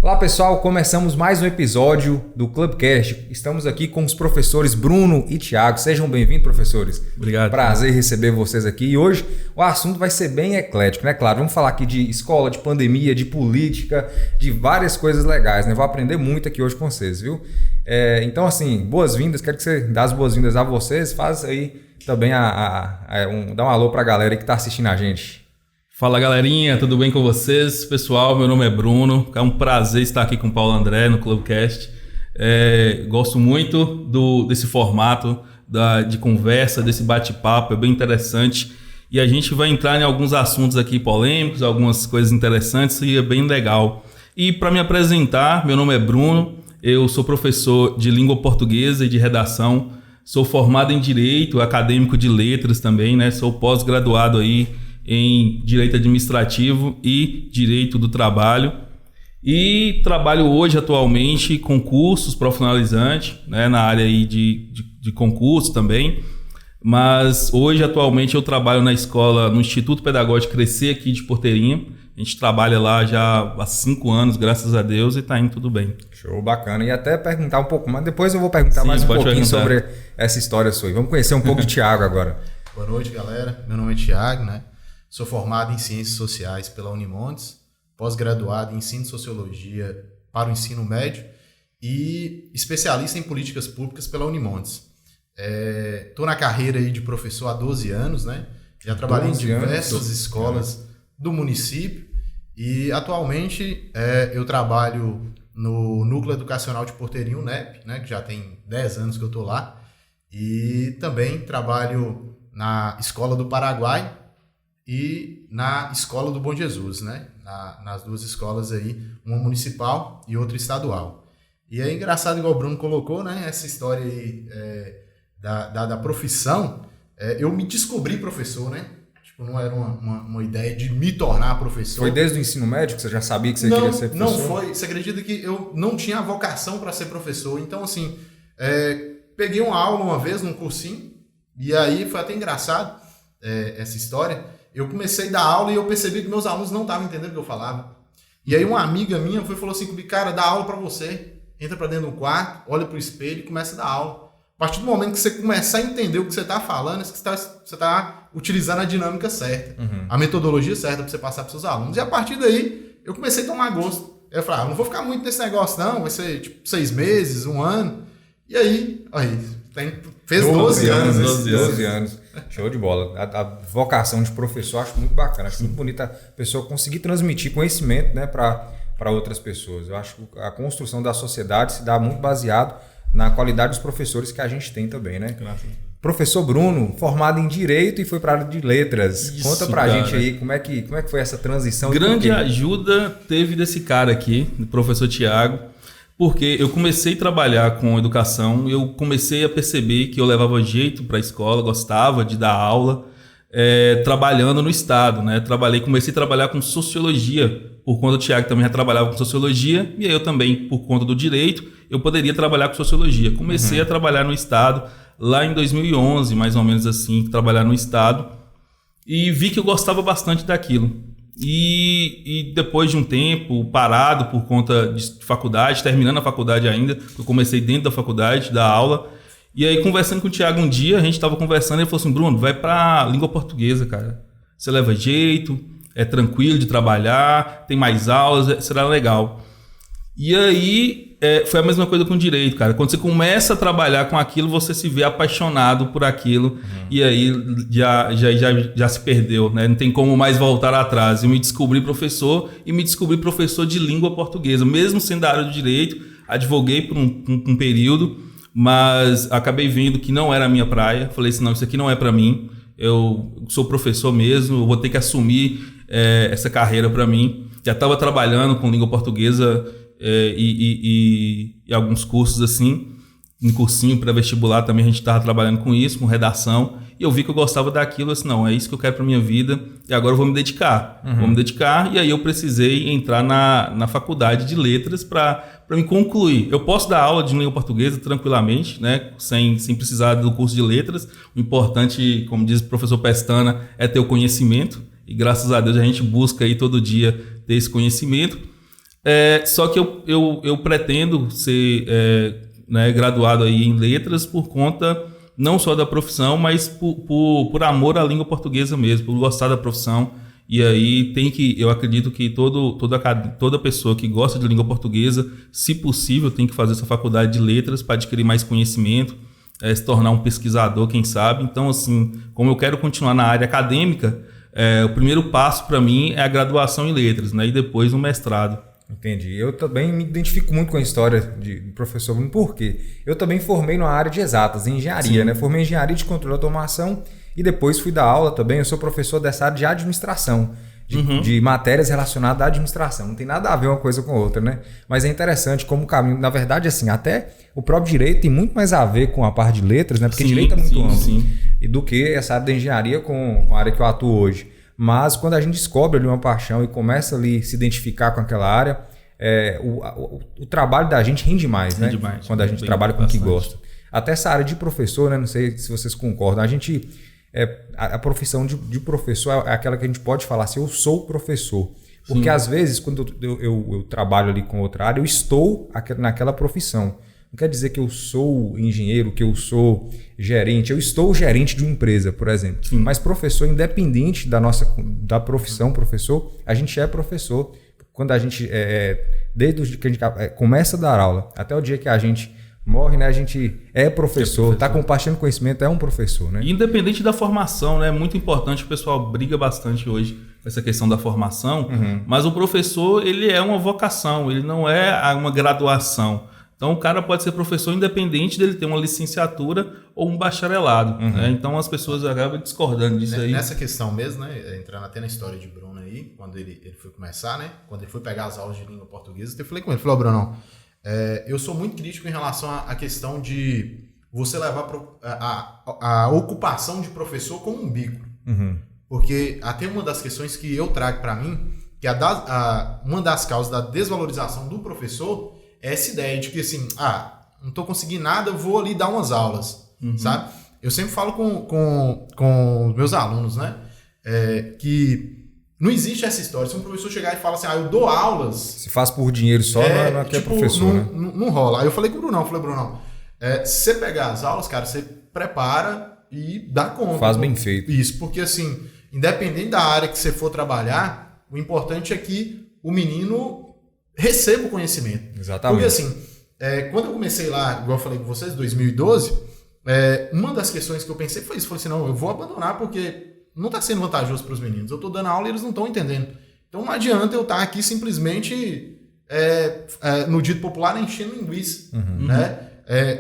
Olá pessoal, começamos mais um episódio do Clubcast. Estamos aqui com os professores Bruno e Thiago. Sejam bem-vindos, professores. Obrigado. Prazer receber vocês aqui. E hoje o assunto vai ser bem eclético, né? Claro, vamos falar aqui de escola, de pandemia, de política, de várias coisas legais, né? Vou aprender muito aqui hoje com vocês, viu? Então, assim, boas-vindas. Quero que você dê as boas-vindas a vocês. Faz aí também dá um alô pra galera que está assistindo a gente. Fala galerinha, tudo bem com vocês? Pessoal, meu nome é Bruno, é um prazer estar aqui com o Paulo André no Clubcast. Gosto muito desse formato de conversa, desse bate-papo, é bem interessante. E a gente vai entrar em alguns assuntos aqui polêmicos, algumas coisas interessantes e é bem legal. E para me apresentar, meu nome é Bruno, eu sou professor de língua portuguesa e de redação, sou formado em Direito, acadêmico de Letras também, né? Sou pós-graduado aí em Direito Administrativo e Direito do Trabalho e trabalho hoje atualmente com cursos profissionalizantes, né, na área aí de concurso também, mas hoje atualmente eu trabalho na escola, no Instituto Pedagógico Crescer aqui de Porteirinha. A gente trabalha lá já há 5 anos, graças a Deus, e tá indo tudo bem. Show, bacana. E até perguntar um pouco mais, depois eu vou perguntar mais um pouquinho sobre essa história sua. Vamos conhecer um pouco de Thiago agora. Boa noite, galera. Meu nome é Thiago, né? Sou formado em Ciências Sociais pela Unimontes, pós-graduado em Ensino de Sociologia para o ensino médio e especialista em Políticas Públicas pela Unimontes. Estou na carreira aí de professor há 12 anos, né? Já trabalhei em diversas escolas do município e atualmente eu trabalho no Núcleo Educacional de Porteirinha, UNEP, né? Que já tem 10 anos que eu estou lá. E também trabalho na Escola do Paraguai e na Escola do Bom Jesus, né? Nas duas escolas aí, uma municipal e outra estadual. E é engraçado, igual o Bruno colocou, né? Essa história aí da profissão. Eu me descobri professor, né? Tipo, não era uma ideia de me tornar professor. Foi desde o ensino médio que você já sabia que você queria ser professor? Não foi. Você acredita que eu não tinha a vocação para ser professor? Então, assim, peguei uma aula uma vez num cursinho e aí foi até engraçado essa história. Eu comecei a dar aula e eu percebi que meus alunos não estavam entendendo o que eu falava. E aí uma amiga minha falou assim comigo, cara, dá aula para você. Entra para dentro do quarto, olha pro espelho e começa a dar aula. A partir do momento que você começar a entender o que você está falando, é que você está utilizando a dinâmica certa, a metodologia certa para você passar para seus alunos. E a partir daí, eu comecei a tomar gosto. Eu falei, não vou ficar muito nesse negócio não, vai ser tipo 6 meses, 1 ano. E aí fez 12 anos. 12 anos. Show de bola. A vocação de professor eu acho muito bacana. Acho muito bonita a pessoa conseguir transmitir conhecimento, né, para outras pessoas. Eu acho que a construção da sociedade se dá muito baseado na qualidade dos professores que a gente tem também, né? Graças. Professor Bruno, formado em Direito e foi para a área de Letras. Isso, conta pra gente aí como é que foi essa transição. Grande ajuda teve desse cara aqui, do professor Thiago, porque eu comecei a trabalhar com educação, eu comecei a perceber que eu levava jeito para a escola, gostava de dar aula, trabalhando no Estado, né? Comecei a trabalhar com Sociologia, por conta do Thiago também já trabalhava com Sociologia, e aí eu também, por conta do Direito, eu poderia trabalhar com Sociologia. Comecei a trabalhar no Estado, lá em 2011, mais ou menos assim, trabalhar no Estado, e vi que eu gostava bastante daquilo. E depois de um tempo parado por conta de faculdade, terminando a faculdade ainda, eu comecei dentro da faculdade, da aula, e aí conversando com o Thiago um dia, a gente estava conversando, ele falou assim, Bruno, vai para língua portuguesa, cara, você leva jeito, é tranquilo de trabalhar, tem mais aulas, será legal. E aí foi a mesma coisa com o Direito, cara, quando você começa a trabalhar com aquilo, você se vê apaixonado por aquilo, e aí já se perdeu, né? Não tem como mais voltar atrás. Eu me descobri professor de língua portuguesa, mesmo sendo da área do Direito, advoguei por um período, mas acabei vendo que não era a minha praia, falei assim, não, isso aqui não é para mim, eu sou professor mesmo, eu vou ter que assumir essa carreira para mim. Já estava trabalhando com língua portuguesa e alguns cursos assim, em cursinho pré-vestibular também a gente estava trabalhando com isso, com redação, e eu vi que eu gostava daquilo, assim, não, é isso que eu quero para minha vida, e agora eu vou me dedicar. E aí eu precisei entrar na faculdade de letras para me concluir. Eu posso dar aula de língua portuguesa tranquilamente, né, sem precisar do curso de letras. O importante, como diz o professor Pestana, é ter o conhecimento, e graças a Deus a gente busca aí todo dia ter esse conhecimento. Só que eu pretendo ser né, graduado aí em letras por conta não só da profissão, mas por amor à língua portuguesa mesmo, por gostar da profissão. E aí eu acredito que toda pessoa que gosta de língua portuguesa, se possível, tem que fazer essa faculdade de letras para adquirir mais conhecimento, se tornar um pesquisador, quem sabe. Então, assim, como eu quero continuar na área acadêmica, o primeiro passo para mim é a graduação em letras, né, e depois um mestrado. Entendi. Eu também me identifico muito com a história de professor Bruno, porque eu também formei na área de exatas, em engenharia, né? Formei em engenharia de controle de automação e depois fui dar aula também. Eu sou professor dessa área de administração, de matérias relacionadas à administração. Não tem nada a ver uma coisa com a outra, né? Mas é interessante como o caminho, na verdade, assim, até o próprio direito tem muito mais a ver com a parte de letras, né? Porque direito é muito amplo, e do que essa área da engenharia com a área que eu atuo hoje. Mas quando a gente descobre ali uma paixão e começa ali se identificar com aquela área, o trabalho da gente rende mais, né? Mais, quando a gente trabalha com o que gosta. Até essa área de professor, né? Não sei se vocês concordam, a gente... a profissão de professor é aquela que a gente pode falar assim, eu sou professor. Porque às vezes, quando eu trabalho ali com outra área, eu estou naquela profissão. Não quer dizer que eu sou engenheiro, que eu sou gerente. Eu estou gerente de uma empresa, por exemplo. Sim. Mas professor, independente da profissão professor, a gente é professor. Quando a gente, desde o dia que a gente começa a dar aula até o dia que a gente morre, né? A gente é professor, está compartilhando conhecimento, é um professor, né? Independente da formação, né? É muito importante, o pessoal briga bastante hoje com essa questão da formação, mas o professor, ele é uma vocação, ele não é uma graduação. Então o cara pode ser professor independente dele ter uma licenciatura ou um bacharelado, né? Então as pessoas acabam discordando disso aí. Nessa questão mesmo, né? Entrando até na história de Bruno aí, quando ele foi começar, né? Quando ele foi pegar as aulas de língua portuguesa, eu falei com ele, falei, Bruno, eu sou muito crítico em relação à questão de você levar a ocupação de professor como um bico. Porque até uma das questões que eu trago para mim, que uma das causas da desvalorização do professor é essa ideia de que assim, não estou conseguindo nada, eu vou ali dar umas aulas, sabe? Eu sempre falo com os meus alunos, né? Que não existe essa história. Se um professor chegar e falar assim, eu dou aulas... Se faz por dinheiro só, não é que tipo, é professor, né? Não rola. Aí eu falei com o Brunão, se você pegar as aulas, cara, você prepara e dá conta. Faz bem feito. Isso, porque assim, independente da área que você for trabalhar, o importante é que o menino receba o conhecimento. Exatamente. Porque assim, quando eu comecei lá, igual eu falei com vocês, em 2012, uma das questões que eu pensei foi isso. Eu falei assim, não, eu vou abandonar porque não está sendo vantajoso para os meninos. Eu estou dando aula e eles não estão entendendo. Então não adianta eu estar aqui simplesmente, no dito popular, enchendo linguiça. Né?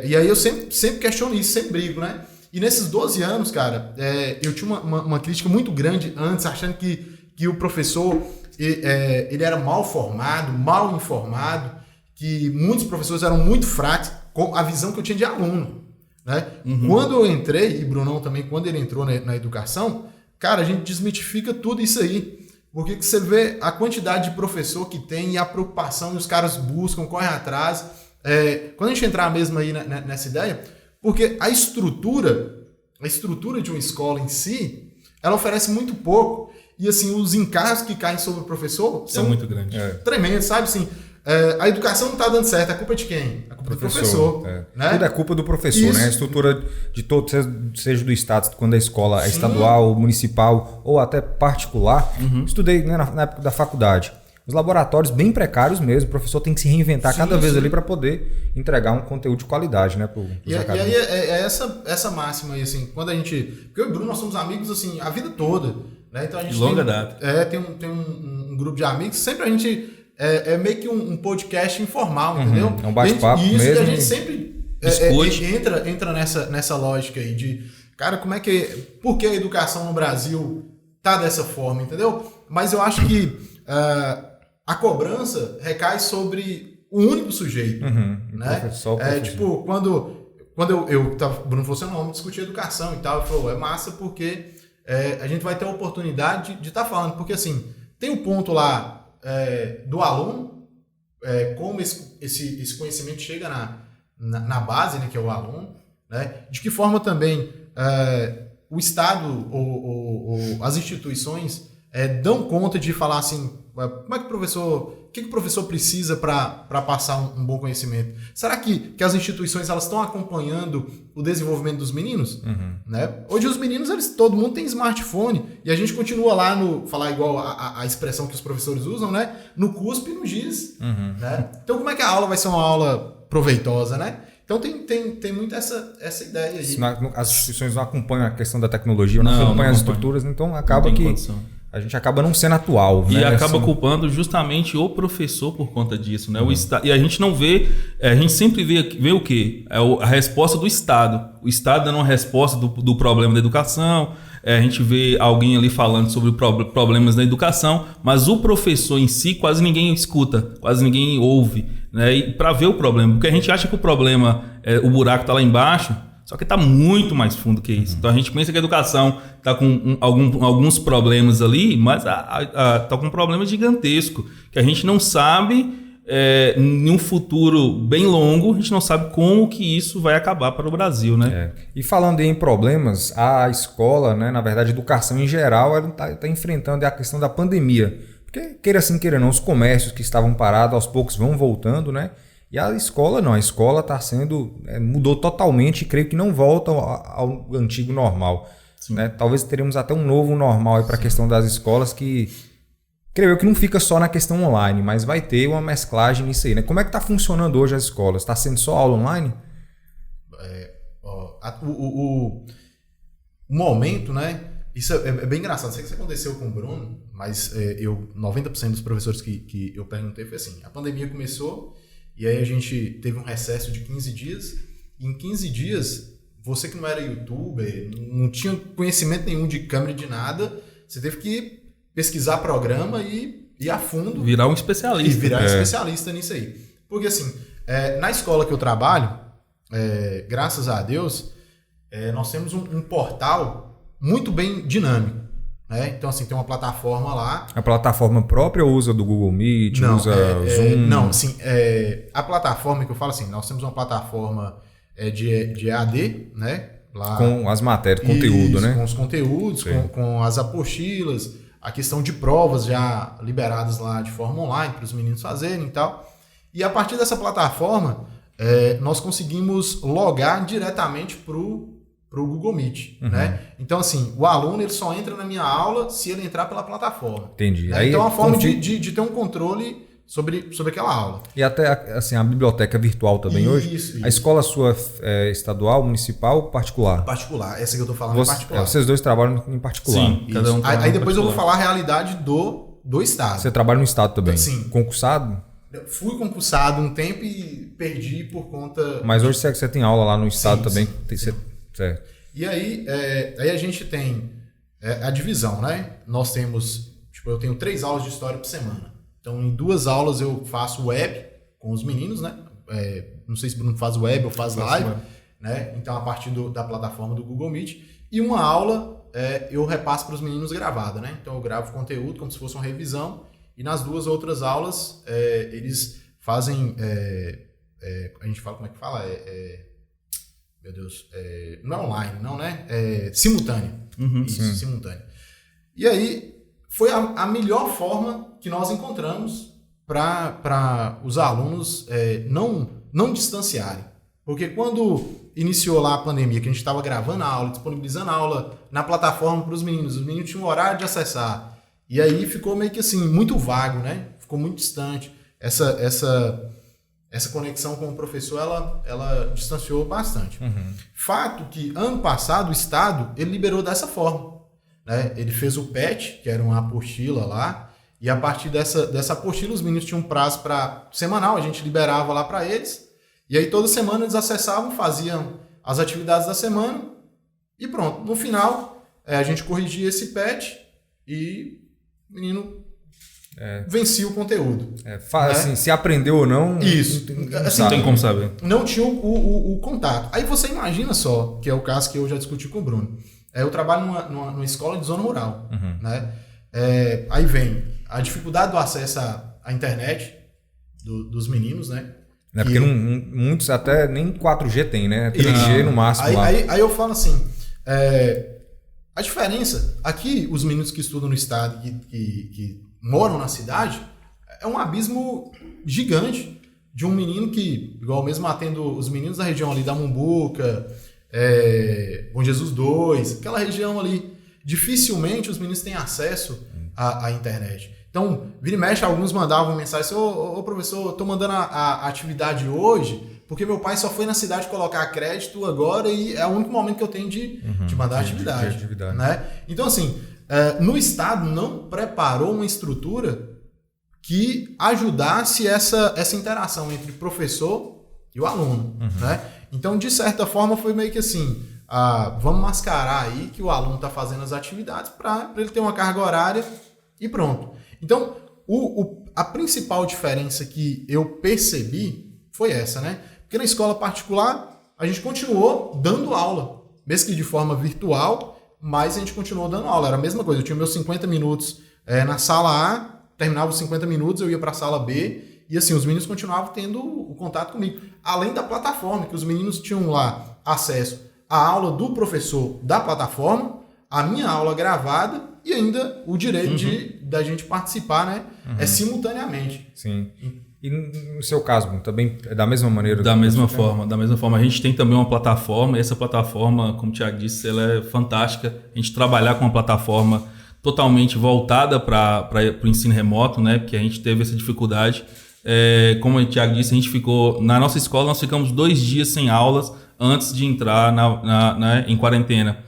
E aí eu sempre questiono isso, sempre brigo, né? E nesses 12 anos, cara, eu tinha uma crítica muito grande antes, achando que o professor... ele era mal formado, mal informado, que muitos professores eram muito fracos com a visão que eu tinha de aluno, né? Quando eu entrei, e Brunão também, quando ele entrou na educação, cara, a gente desmitifica tudo isso aí, porque você vê a quantidade de professor que tem e a preocupação que os caras buscam, correm atrás. Quando a gente entrar mesmo aí nessa ideia, porque a estrutura de uma escola em si, ela oferece muito pouco. E assim, os encargos que caem sobre o professor são muito grandes. Tremendos, sabe? Assim, a educação não está dando certo, a culpa é de quem? A culpa do professor. Né? Tudo é culpa do professor, né? A estrutura de todo, seja do Estado, quando a escola é estadual, municipal ou até particular. Estudei, né, na época da faculdade. Os laboratórios bem precários mesmo, o professor tem que se reinventar cada vez ali para poder entregar um conteúdo de qualidade, né? E aí é essa máxima aí, assim, quando a gente... Porque eu e o Bruno, nós somos amigos, assim, a vida toda. Né? Então a gente longa data. Tem um grupo de amigos, sempre a gente meio que um podcast informal, entendeu? É um bate-papo mesmo. E a gente sempre entra nessa lógica aí de, cara, por que a educação no Brasil tá dessa forma, entendeu? Mas eu acho que a cobrança recai sobre o único sujeito, né? Tipo, quando eu tava, Bruno falou assim, não, vamos discutir educação e tal, eu falei, é massa porque a gente vai ter a oportunidade de estar falando, porque assim, tem um ponto lá do aluno, como esse conhecimento chega na base, né, que é o aluno, né, de que forma também o Estado ou as instituições dão conta de falar assim, como é que o professor que o professor precisa para passar um bom conhecimento? Será que as instituições elas estão acompanhando o desenvolvimento dos meninos? Né? Hoje os meninos, todo mundo tem smartphone e a gente continua lá falar igual a expressão que os professores usam, né? No cuspe e no giz. Né? Então como é que a aula vai ser uma aula proveitosa, né? Então tem muito essa ideia aí. As instituições não acompanham a questão da tecnologia, não acompanham as estruturas, então acaba que a gente acaba não sendo atual. E né? acaba culpando justamente o professor por conta disso. Né? E a gente não vê, a gente sempre vê o quê? A resposta do Estado. O Estado dando uma resposta do problema da educação, a gente vê alguém ali falando sobre problemas da educação, mas o professor em si quase ninguém escuta, quase ninguém ouve, né? Para ver o problema. Porque a gente acha que o problema, o buraco está lá embaixo, só que está muito mais fundo que isso. Então a gente pensa que a educação está com alguns problemas ali, mas está com um problema gigantesco, que a gente não sabe, em um futuro bem longo, a gente não sabe como que isso vai acabar para o Brasil, né? E falando em problemas, a escola, né, na verdade a educação em geral, ela está enfrentando a questão da pandemia. Porque queira sim, queira não, os comércios que estavam parados aos poucos vão voltando, né? E a escola não, a escola está mudou totalmente e creio que não volta ao antigo normal. Né? Talvez teremos até um novo normal para a questão das escolas que, creio eu que não fica só na questão online, mas vai ter uma mesclagem nisso aí. Né? Como é que está funcionando hoje as escolas? Está sendo só aula online? O momento, né? Isso é bem engraçado. Sei que isso aconteceu com o Bruno, mas 90% dos professores que eu perguntei foi assim, a pandemia começou... E aí a gente teve um recesso de 15 dias. E em 15 dias, você que não era youtuber, não tinha conhecimento nenhum de câmera de nada, você teve que pesquisar programa e ir a fundo. Virar um especialista. E virar especialista nisso aí. Porque assim, na escola que eu trabalho, graças a Deus, nós temos um portal muito bem dinâmico. Então, assim, tem uma plataforma lá. A plataforma própria ou usa do Google Meet, usa Zoom? Não, assim, a plataforma que eu falo assim, nós temos uma plataforma de EAD, né? Lá, com as matérias, conteúdo, né? Com os conteúdos, com as apostilas, a questão de provas já liberadas lá de forma online para os meninos fazerem e tal. E a partir dessa plataforma, nós conseguimos logar diretamente para o Google Meet, né? Então, assim, o aluno ele só entra na minha aula se ele entrar pela plataforma. Entendi. Né? Então, é uma forma de ter um controle sobre aquela aula. E até assim, a biblioteca virtual também hoje? Isso. A escola sua é estadual, municipal ou particular? Particular. Essa que eu tô falando é particular. Vocês dois trabalham em particular. Sim, cada um aí depois eu vou falar a realidade do estado. Você trabalha no estado também? Sim. Concursado? Eu fui concursado um tempo e perdi por conta... Mas hoje você tem aula lá no estado também? Sim. Certo. E aí a gente tem a divisão, né? Nós temos, eu tenho 3 aulas de história por semana. Então, em 2 aulas eu faço web com os meninos, né? Não sei se o Bruno faz web ou faz live, né? Então, a partir da plataforma do Google Meet. E uma aula eu repasso para os meninos gravada, né? Então, eu gravo conteúdo como se fosse uma revisão. E nas 2 outras aulas, eles fazem... a gente fala, como é que fala? Meu Deus, não é online, não, né? Simultâneo. Isso, simultâneo. E aí, foi a melhor forma que nós encontramos para os alunos não distanciarem. Porque quando iniciou lá a pandemia, que a gente estava gravando a aula, disponibilizando a aula na plataforma para os meninos tinham um horário de acessar. E aí ficou meio que assim, muito vago, né? Ficou muito distante. Essa conexão com o professor, ela distanciou bastante. Fato que, ano passado, o Estado ele liberou dessa forma. Né? Ele fez o PET, que era uma apostila lá, e a partir dessa apostila, os meninos tinham um prazo semanal, a gente liberava lá para eles, e aí toda semana eles acessavam, faziam as atividades da semana, e pronto. No final, a gente corrigia esse PET e o menino... vencia o conteúdo. Assim, se aprendeu ou não, isso. Não tem como saber. Não tinha o contato. Aí você imagina só, que é o caso que eu já discuti com o Bruno. Eu trabalho numa escola de zona rural. Né? Aí vem a dificuldade do acesso à internet dos meninos, né? Porque muitos até nem 4G tem, né? 3G no máximo. Aí eu falo assim, a diferença, aqui os meninos que estudam no estado, que moram na cidade, é um abismo gigante de um menino que, igual mesmo atendo os meninos da região ali da Mumbuca, Bom Jesus 2, aquela região ali, dificilmente os meninos têm acesso à internet. Então, vira e mexe, alguns mandavam mensagem assim, ô professor, eu tô mandando a atividade hoje, porque meu pai só foi na cidade colocar crédito agora e é o único momento que eu tenho de mandar atividade. Né? Então, assim, no Estado não preparou uma estrutura que ajudasse essa interação entre professor e o aluno. Né? Então, de certa forma, foi meio que assim, vamos mascarar aí que o aluno está fazendo as atividades para ele ter uma carga horária e pronto. Então, a principal diferença que eu percebi foi essa, né? Porque na escola particular, a gente continuou dando aula, mesmo que de forma virtual, mas a gente continuou dando aula. Era a mesma coisa, eu tinha meus 50 minutos na sala A, terminava os 50 minutos, eu ia para a sala B, e assim, os meninos continuavam tendo o contato comigo. Além da plataforma, que os meninos tinham lá acesso à aula do professor da plataforma, a minha aula gravada e ainda o direito da gente participar, né? Simultaneamente. Sim. E no seu caso, também é da mesma maneira? Da mesma forma. A gente tem também uma plataforma, e essa plataforma, como o Thiago disse, ela é fantástica. A gente trabalhar com uma plataforma totalmente voltada para o ensino remoto, né? Porque a gente teve essa dificuldade. Como o Thiago disse, a gente ficou... Na nossa escola, nós ficamos 2 dias sem aulas antes de entrar em quarentena.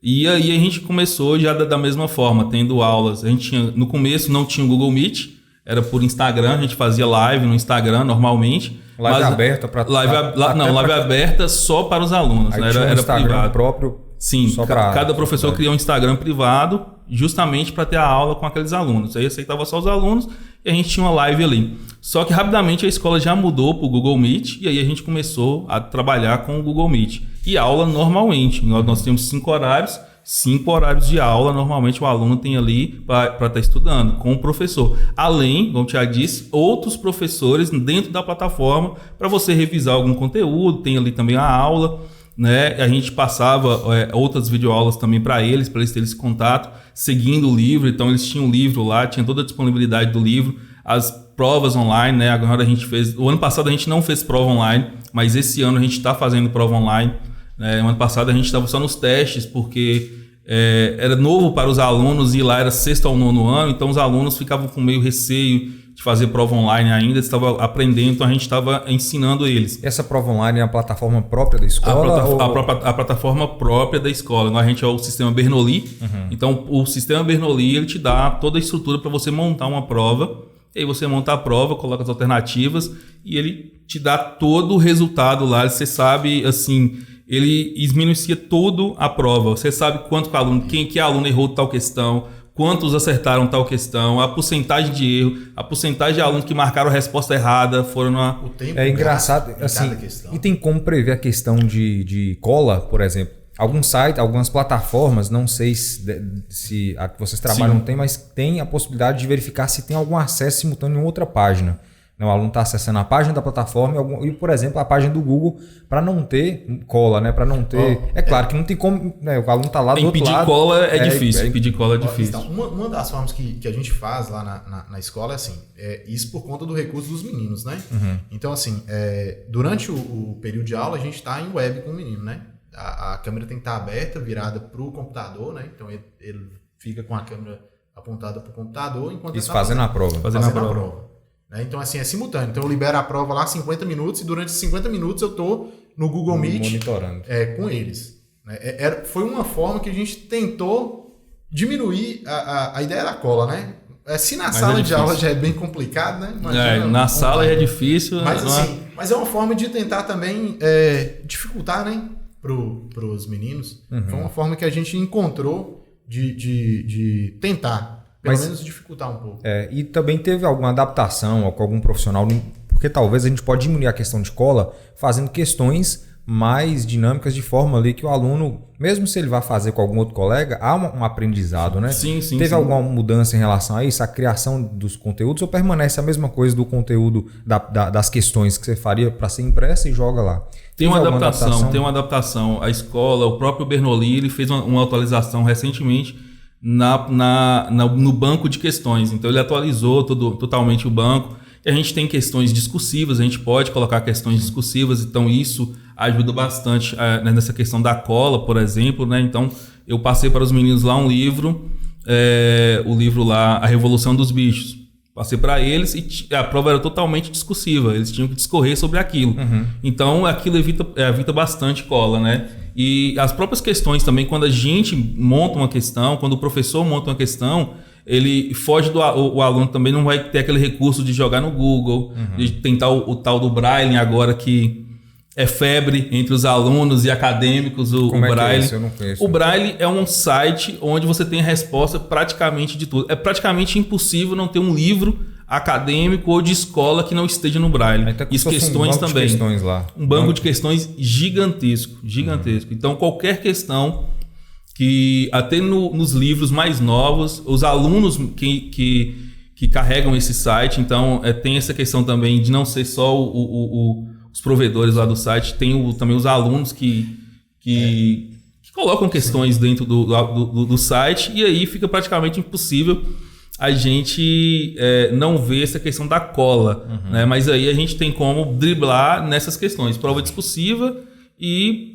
E aí a gente começou já da mesma forma, tendo aulas. A gente no começo não tinha o Google Meet, era por Instagram, a gente fazia live no Instagram normalmente. Live aberta para... Live aberta só para os alunos, né? Era Instagram privado. Próprio. Sim, cada professor criou um Instagram privado justamente para ter a aula com aqueles alunos. Aí aceitava só os alunos e a gente tinha uma live ali. Só que rapidamente a escola já mudou para o Google Meet e aí a gente começou a trabalhar com o Google Meet. E aula normalmente. Nós temos 5 horários. 5 horários de aula, normalmente o aluno tem ali para estar estudando com o professor. Além, como o Thiago disse, outros professores dentro da plataforma para você revisar algum conteúdo, tem ali também a aula, né? A gente passava outras videoaulas também para eles terem esse contato, seguindo o livro. Então eles tinham o livro lá, tinha toda a disponibilidade do livro, as provas online, né? Agora a gente fez... O ano passado a gente não fez prova online, mas esse ano a gente está fazendo prova online. No ano passado a gente estava só nos testes, porque era novo para os alunos e lá era 6º ao 9º ano, então os alunos ficavam com meio receio de fazer prova online ainda, eles estavam aprendendo, então a gente estava ensinando eles. Essa prova online é a plataforma própria da escola? A plataforma própria da escola. A gente é o sistema Bernoulli, então o sistema Bernoulli ele te dá toda a estrutura para você montar uma prova, e aí você monta a prova, coloca as alternativas e ele te dá todo o resultado lá, você sabe assim... Ele esminucia toda a prova. Você sabe quanto que aluno errou tal questão, quantos acertaram tal questão, a porcentagem de erro, a porcentagem de alunos que marcaram a resposta errada foram na... O tempo engraçado, assim, e tem como prever a questão de cola, por exemplo. Alguns sites, algumas plataformas, não sei se a que vocês trabalham não tem, mas tem a possibilidade de verificar se tem algum acesso simultâneo em outra página. O aluno está acessando a página da plataforma e, por exemplo, a página do Google para não ter cola, né? Para não ter... claro que não tem como... Né? O aluno está lá do outro lado. Impedir cola é difícil. Impedir cola é difícil. Então, uma das formas que a gente faz lá na escola é assim, isso por conta do recurso dos meninos, né? Então, assim, durante o período de aula, a gente está em web com o menino, né? A câmera tem que estar aberta, virada para o computador, né? Então, ele fica com a câmera apontada para o computador enquanto isso fazendo a prova. Fazendo a prova. Então, assim, é simultâneo. Então, eu libero a prova lá 50 minutos e durante 50 minutos eu estou no Google Meet monitorando com eles. Foi uma forma que a gente tentou diminuir a ideia da cola, né? Se na sala de aula já é bem complicado, né? Imagina, na sala é difícil. Mas é uma forma de tentar também dificultar, né? Para os meninos. Foi uma forma que a gente encontrou de tentar... Pelo menos dificultar um pouco. E também teve alguma adaptação com algum profissional, porque talvez a gente pode diminuir a questão de cola fazendo questões mais dinâmicas de forma ali que o aluno, mesmo se ele vai fazer com algum outro colega, há um aprendizado, né? Sim. Teve alguma mudança em relação a isso, a criação dos conteúdos, ou permanece a mesma coisa do conteúdo das questões que você faria para ser impressa e joga lá? Tem uma adaptação. A escola, o próprio Bernoulli, ele fez uma atualização recentemente no banco de questões. Então ele atualizou totalmente o banco. E a gente tem questões discursivas, a gente pode colocar questões discursivas, então isso ajuda bastante nessa questão da cola, por exemplo, né? Então eu passei para os meninos lá um livro, o livro lá, A Revolução dos Bichos. Passei para eles e a prova era totalmente discursiva, eles tinham que discorrer sobre aquilo. Então aquilo evita bastante cola, né? E as próprias questões também, quando a gente monta uma questão, quando o professor monta uma questão, ele foge o aluno também não vai ter aquele recurso de jogar no Google, de tentar o tal do Braille agora, que é febre entre os alunos e acadêmicos, o Braille. Eu não conheço. O Braille é um site onde você tem a resposta praticamente de tudo. É praticamente impossível não ter um livro acadêmico ou de escola que não esteja no Braille. Tá, e questões um banco também. De questões lá. Um banco de questões gigantesco. Então, qualquer questão que até nos livros mais novos, os alunos que carregam esse site, então tem essa questão também de não ser só os provedores lá do site, tem também os alunos que colocam questões dentro do site, e aí fica praticamente impossível a gente não ver essa questão da cola, né? Mas aí a gente tem como driblar nessas questões, prova discursiva e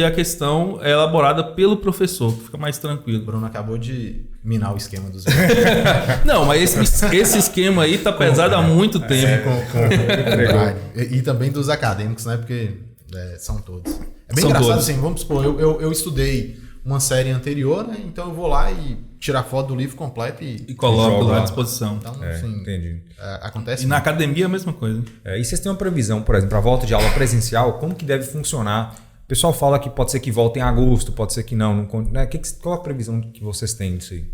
a questão é elaborada pelo professor, que fica mais tranquilo. O Bruno acabou de minar o esquema dos Não, mas esse esquema aí tá pesado há muito tempo. E também dos acadêmicos, né? Porque são todos. É bem São engraçado todos. assim, vamos supor, eu estudei uma série anterior, né? Então eu vou lá e tirar foto do livro completo E coloco lá à disposição. Então, assim, Entendi. acontece. E na academia é a mesma coisa. E vocês têm uma previsão, por exemplo, para a volta de aula presencial, como que deve funcionar? O pessoal fala que pode ser que volte em agosto, pode ser que não. Né? Qual a previsão que vocês têm disso aí?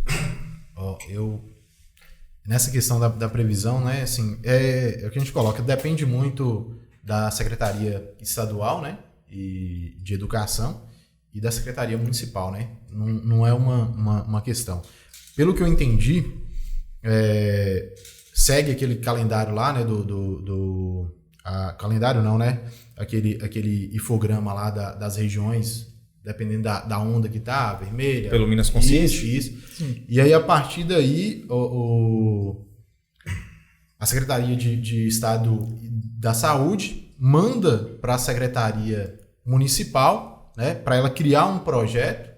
Nessa questão da previsão, né? Assim, é o que a gente coloca, depende muito da Secretaria Estadual, né? E de Educação e da Secretaria Municipal, né? Não é uma questão. Pelo que eu entendi, segue aquele calendário lá, né? Calendário não, né? Aquele infograma lá das regiões, dependendo da onda que tá, vermelha. Pelo Minas Consciente? Isso. E aí, a partir daí, a Secretaria de Estado da Saúde manda para a Secretaria Municipal, né, para ela criar um projeto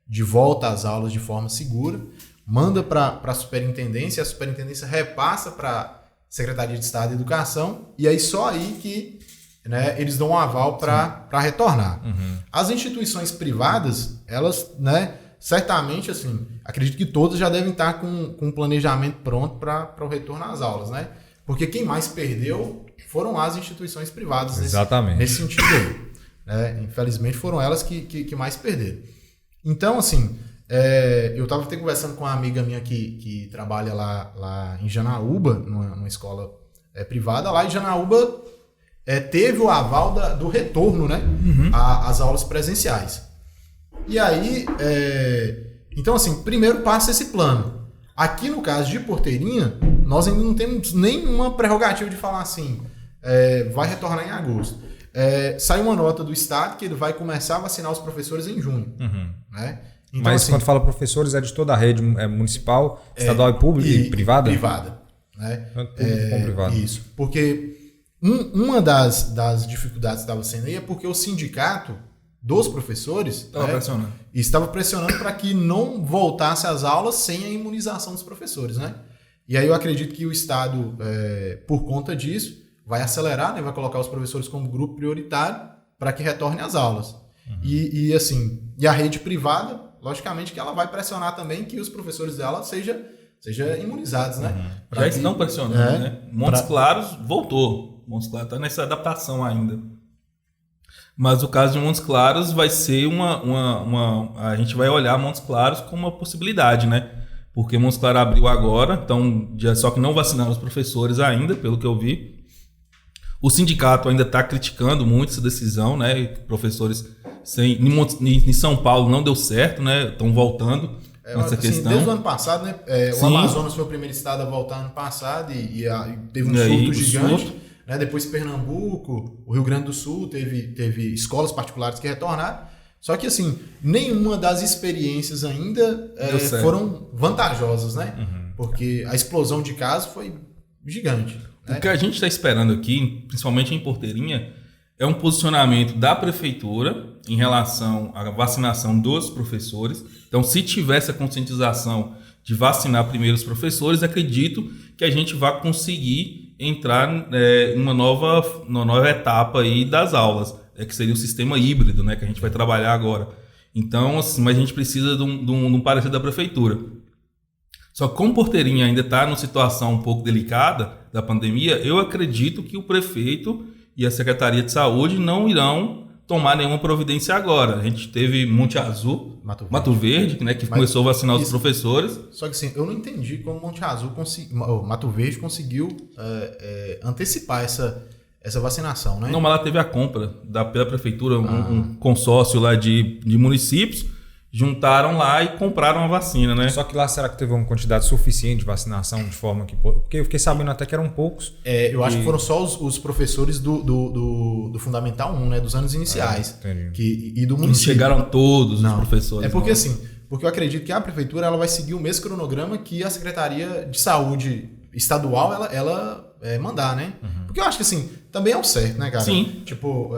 de volta às aulas de forma segura, manda para a superintendência, a superintendência repassa para a Secretaria de Estado de Educação, e aí só aí que, né, eles dão um aval para retornar. As instituições privadas, elas, né, certamente, assim, acredito que todas já devem estar com um planejamento pronto para o retorno às aulas, né? Porque quem mais perdeu foram as instituições privadas. Exatamente. Nesse sentido aí. Infelizmente foram elas que mais perderam. Então, assim, eu estava até conversando com uma amiga minha que trabalha lá em Janaúba, numa escola privada. Lá em Janaúba teve o aval do retorno, né, às aulas presenciais. E aí, então, assim, primeiro passa esse plano. Aqui no caso de Porteirinha, nós ainda não temos nenhuma prerrogativa de falar assim, vai retornar em agosto. Sai uma nota do Estado que ele vai começar a vacinar os professores em junho. Né? Então, mas assim, quando fala professores, é de toda a rede municipal, estadual e pública e privada? Privada. Né? Público com privado. Isso. Porque uma das dificuldades que estava sendo aí é porque o sindicato dos professores estava pressionando para que não voltasse às aulas sem a imunização dos professores. Né? E aí eu acredito que o Estado, por conta disso, vai acelerar, né? Vai colocar os professores como grupo prioritário para que retornem às aulas. E a rede privada, logicamente que ela vai pressionar também que os professores dela sejam imunizados, né? Já estão pressionando, né? Montes Claros voltou. Montes Claros está nessa adaptação ainda. Mas o caso de Montes Claros vai ser a gente vai olhar Montes Claros como uma possibilidade, né? Porque Montes Claros abriu agora, então só que não vacinaram os professores ainda, pelo que eu vi. O sindicato ainda está criticando muito essa decisão, né? Professores em São Paulo não deu certo, né? Estão voltando nessa questão. Desde o ano passado, né? O Amazonas foi o primeiro estado a voltar ano passado e teve um surto gigante. Né? Depois Pernambuco, o Rio Grande do Sul teve escolas particulares que retornaram. Só que, assim, nenhuma das experiências ainda foram vantajosas, né? Porque a explosão de casos foi gigante. O que a gente está esperando aqui, principalmente em Porteirinha, é um posicionamento da prefeitura em relação à vacinação dos professores. Então, se tivesse a conscientização de vacinar primeiro os professores, acredito que a gente vai conseguir entrar em uma nova etapa aí das aulas, que seria o sistema híbrido, né, que a gente vai trabalhar agora. Então, assim, mas a gente precisa de um parecer da prefeitura. Só que como Porteirinha ainda está numa situação um pouco delicada da pandemia, eu acredito que o prefeito e a Secretaria de Saúde não irão tomar nenhuma providência agora. A gente teve Monte Azul, Mato Verde, né, que começou a vacinar os professores. Só que assim, eu não entendi como Monte Azul Mato Verde conseguiu antecipar essa vacinação, né? Não, mas lá teve a compra pela prefeitura, um consórcio lá de municípios, juntaram lá e compraram a vacina, né? Só que lá será que teve uma quantidade suficiente de vacinação de forma que... Porque eu fiquei sabendo até que eram poucos. Eu acho que foram só os professores do Fundamental 1, né? Dos anos iniciais. E do município. Não chegaram todos os professores. Porque assim, porque eu acredito que a prefeitura ela vai seguir o mesmo cronograma que a Secretaria de Saúde estadual ela mandar, né? Porque eu acho que assim, também é o certo, né, cara? Sim. Tipo,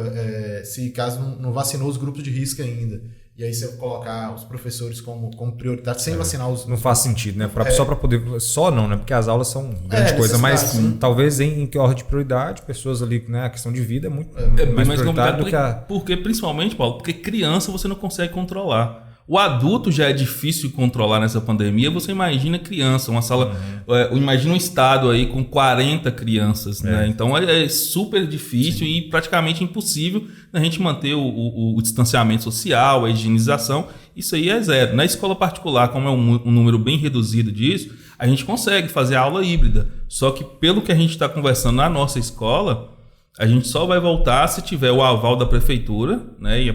se caso não vacinou os grupos de risco ainda, e aí você colocar os professores como prioridade sem vacinar os... Não faz sentido, né? Só para poder... Só não, né? Porque as aulas são grande coisa, mas talvez em que ordem de prioridade, pessoas ali, né? A questão de vida é muito mais prioritária do que a... Porque, principalmente, Paulo, porque criança você não consegue controlar. O adulto já é difícil controlar nessa pandemia. Você imagina criança, uma sala... imagina um estado aí com 40 crianças, né? Então é super difícil e praticamente impossível a gente manter o distanciamento social, a higienização. Isso aí é zero. Na escola particular, como é um número bem reduzido disso, a gente consegue fazer a aula híbrida. Só que pelo que a gente está conversando na nossa escola... A gente só vai voltar se tiver o aval da prefeitura, né? E a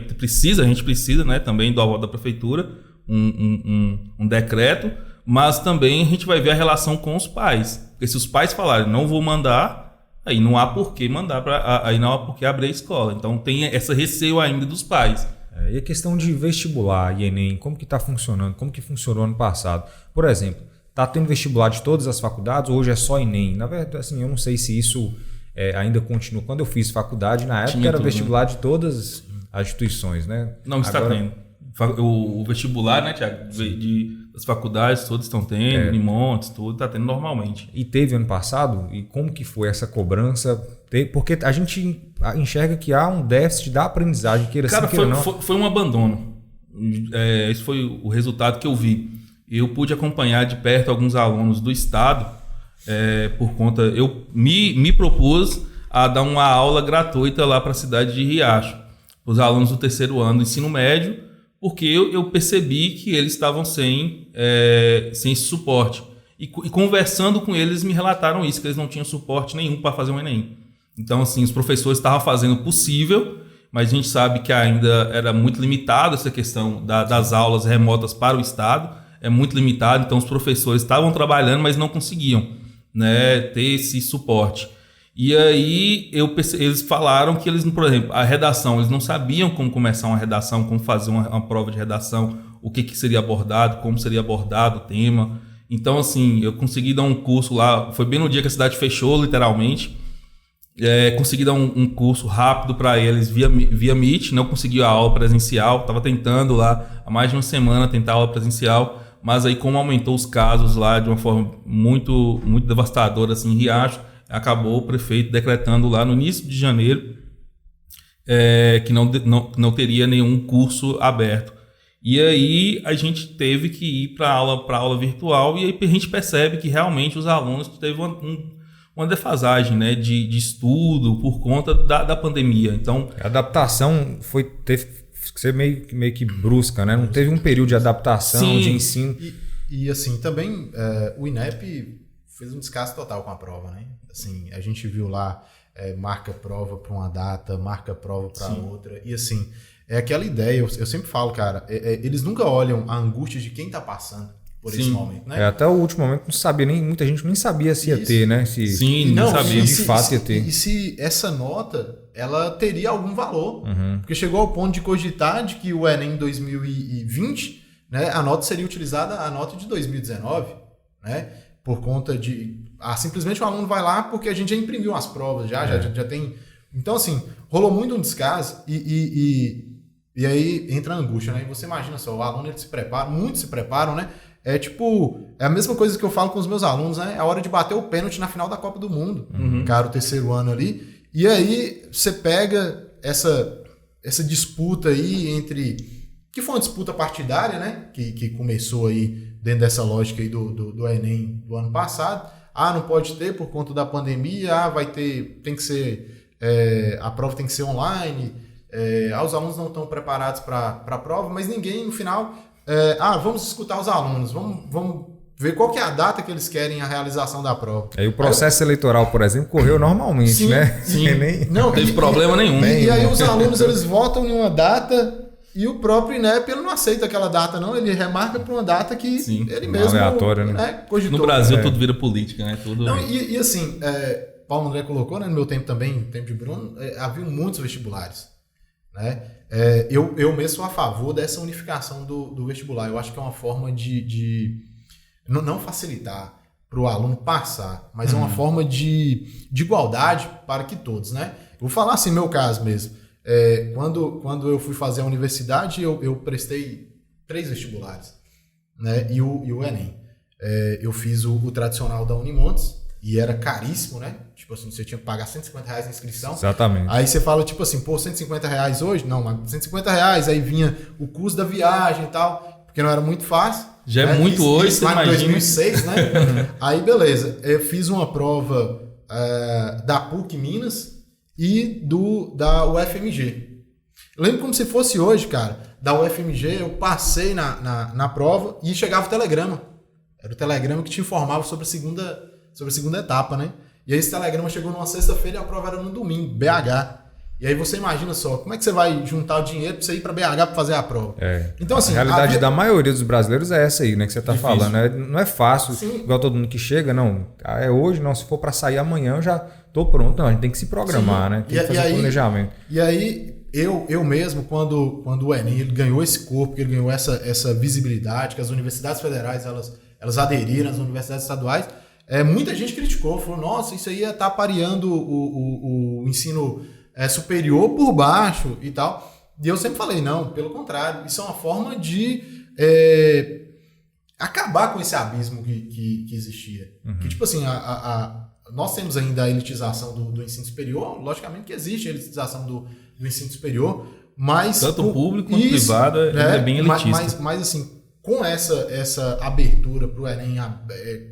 gente precisa, né, também do aval da prefeitura, um decreto, mas também a gente vai ver a relação com os pais. Porque se os pais falarem, não vou mandar, aí não há por que mandar, aí não há por que abrir a escola. Então tem esse receio ainda dos pais. E a questão de vestibular e Enem, como que está funcionando? Como que funcionou ano passado? Por exemplo, está tendo vestibular de todas as faculdades, hoje é só Enem? Na verdade, assim, eu não sei se isso... ainda continua. Quando eu fiz faculdade, na época era vestibular de todas as instituições, né? Não, está tendo. O vestibular, né, Thiago? Das faculdades todas estão tendo, Unimontes, tudo está tendo normalmente. E teve ano passado? E como que foi essa cobrança? Porque a gente enxerga que há um déficit da aprendizagem. Cara, foi um abandono. Esse foi o resultado que eu vi. Eu pude acompanhar de perto alguns alunos do estado. Por conta, eu me propus a dar uma aula gratuita lá para a cidade de Riacho, para os alunos do terceiro ano do ensino médio, porque eu percebi que eles estavam sem esse suporte. E conversando com eles, me relataram isso, que eles não tinham suporte nenhum para fazer um Enem. Então, assim, os professores estavam fazendo o possível, mas a gente sabe que ainda era muito limitado essa questão das aulas remotas para o estado, é muito limitado, então os professores estavam trabalhando, mas não conseguiam, né, ter esse suporte. E aí eles falaram que eles, por exemplo, a redação, eles não sabiam como começar uma redação, como fazer uma prova de redação, o que seria abordado, como seria abordado o tema. Então, assim, eu consegui dar um curso lá, foi bem no dia que a cidade fechou, literalmente. Consegui dar um curso rápido para eles via Meet, não consegui a aula presencial, estava tentando lá há mais de uma semana tentar a aula presencial, mas aí como aumentou os casos lá de uma forma muito, muito devastadora assim, em Riacho, acabou o prefeito decretando lá no início de janeiro que não teria nenhum curso aberto. E aí a gente teve que ir para aula virtual e aí a gente percebe que realmente os alunos teve uma defasagem, né, de estudo por conta da pandemia. Então, a adaptação teve que ser meio que brusca, né? Não teve um período de adaptação, sim, de ensino. E assim, também o INEP fez um descaso total com a prova, né? Assim, a gente viu lá, marca prova para uma data, marca prova para outra. E assim, é aquela ideia, eu sempre falo, cara, eles nunca olham a angústia de quem está passando. por esse momento, né? Até o último momento não sabia, muita gente nem sabia se ia ter, né? Sim, não sabia. De fato ia ter. E se essa nota, ela teria algum valor. Porque chegou ao ponto de cogitar de que o Enem 2020, né, a nota seria utilizada, a nota de 2019, né? Por conta de... simplesmente o aluno vai lá porque a gente já imprimiu as provas, já tem... Então, assim, rolou muito um descaso e aí entra a angústia, né? E você imagina só, o aluno ele se prepara, muitos se preparam, né? É a mesma coisa que eu falo com os meus alunos, né? É a hora de bater o pênalti na final da Copa do Mundo, cara, o terceiro ano ali. E aí você pega essa disputa aí entre... Que foi uma disputa partidária, né? Que começou aí dentro dessa lógica aí do Enem do ano passado. Não pode ter por conta da pandemia. Vai ter... Tem que ser... a prova tem que ser online. Os alunos não estão preparados para a prova, mas ninguém, no final... vamos escutar os alunos. Vamos ver qual que é a data que eles querem a realização da prova. Aí o processo eleitoral, por exemplo, correu normalmente, sim, né? Sim. Não teve problema nenhum. E aí os alunos eles votam em uma data e o próprio INEP ele não aceita aquela data, não. Ele remarca para uma data que ele mesmo aleatória, né? Cogitou. No Brasil tudo vira política, né? Tudo... Não, e assim, Paulo André colocou, né, no meu tempo também, no tempo de Bruno, havia muitos vestibulares, né? Eu mesmo sou a favor dessa unificação do vestibular. Eu acho que é uma forma de não facilitar para o aluno passar, mas é uma forma de igualdade para que todos, né? Eu vou falar assim, meu caso mesmo. Quando eu fui fazer a universidade, eu prestei 3 vestibulares, né? E o Enem. Eu fiz o tradicional da Unimontes, e era caríssimo, né? Tipo assim, você tinha que pagar R$150 na inscrição. Exatamente. Aí você fala, tipo assim, pô, R$150 hoje? Não, mas R$150, aí vinha o custo da viagem e tal, porque não era muito fácil. Já né? É muito hoje, isso você lá imagina. Em 2006, né? Aí, beleza. Eu fiz uma prova da PUC Minas e da UFMG. Eu lembro como se fosse hoje, cara. Da UFMG, eu passei na prova e chegava o telegrama. Era o telegrama que te informava sobre a segunda etapa, né? E aí esse telegrama chegou numa sexta-feira e a prova era no domingo, BH. E aí você imagina só, como é que você vai juntar o dinheiro para você ir para BH para fazer a prova? Então, assim, a realidade da maioria dos brasileiros é essa aí, né? Que você está falando. Não é fácil, Sim. igual todo mundo que chega, não. É hoje, não. Se for para sair amanhã, eu já tô pronto. Não, a gente tem que se programar, né? Tem que fazer um planejamento. E aí, eu mesmo, quando o Enem ele ganhou esse corpo, que ele ganhou essa visibilidade, que as universidades federais elas aderiram às universidades estaduais, muita gente criticou, falou, nossa, isso aí está pareando o ensino superior por baixo e tal. E eu sempre falei, não, pelo contrário, isso é uma forma de acabar com esse abismo que existia. Que, tipo assim, nós temos ainda a elitização do ensino superior, logicamente que existe a elitização do ensino superior, mas... Tanto público quanto privado é bem elitista. Mas assim, com essa abertura para o Enem,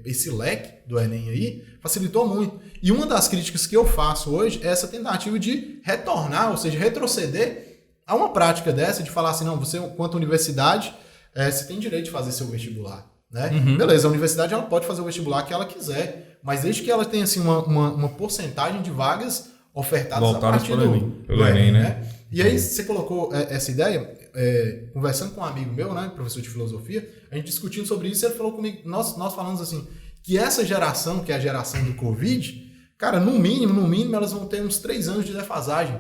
esse leque do Enem aí, facilitou muito. E uma das críticas que eu faço hoje é essa tentativa de retornar, ou seja, retroceder a uma prática dessa, de falar assim, não, você, quanto universidade, você tem direito de fazer seu vestibular. Né? Beleza, a universidade ela pode fazer o vestibular que ela quiser, mas desde que ela tenha assim, uma porcentagem de vagas ofertadas voltadas a partir do Enem, né? E aí você colocou essa ideia, conversando com um amigo meu, né, professor de filosofia, a gente discutindo sobre isso, ele falou comigo, nós falamos assim, que essa geração, que é a geração do Covid, cara, no mínimo, elas vão ter uns 3 anos de defasagem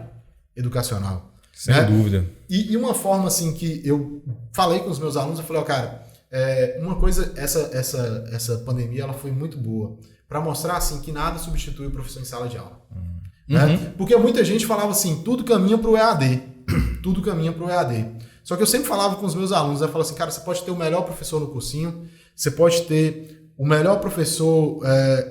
educacional. Sem dúvida. E uma forma assim que eu falei com os meus alunos, eu falei, cara, uma coisa, essa pandemia ela foi muito boa para mostrar assim que nada substitui o professor em sala de aula. Né? Porque muita gente falava assim, tudo caminha para o EAD. Tudo caminha para o EAD. Só que eu sempre falava com os meus alunos, eu falava assim, cara, você pode ter o melhor professor no cursinho, você pode ter o melhor professor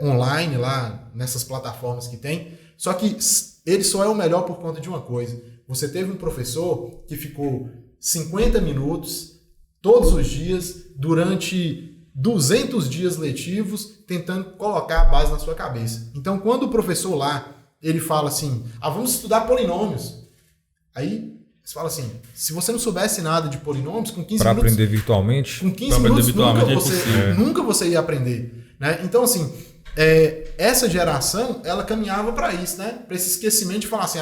online lá nessas plataformas que tem, só que ele só é o melhor por conta de uma coisa. Você teve um professor que ficou 50 minutos todos os dias durante 200 dias letivos tentando colocar a base na sua cabeça. Então, quando o professor lá ele fala assim, vamos estudar polinômios. Aí você fala assim, se você não soubesse nada de polinômios, com 15 minutos... Para aprender virtualmente? Com 15 minutos nunca você ia aprender. Né? Então, assim, essa geração, ela caminhava para isso, né? Para esse esquecimento de falar assim,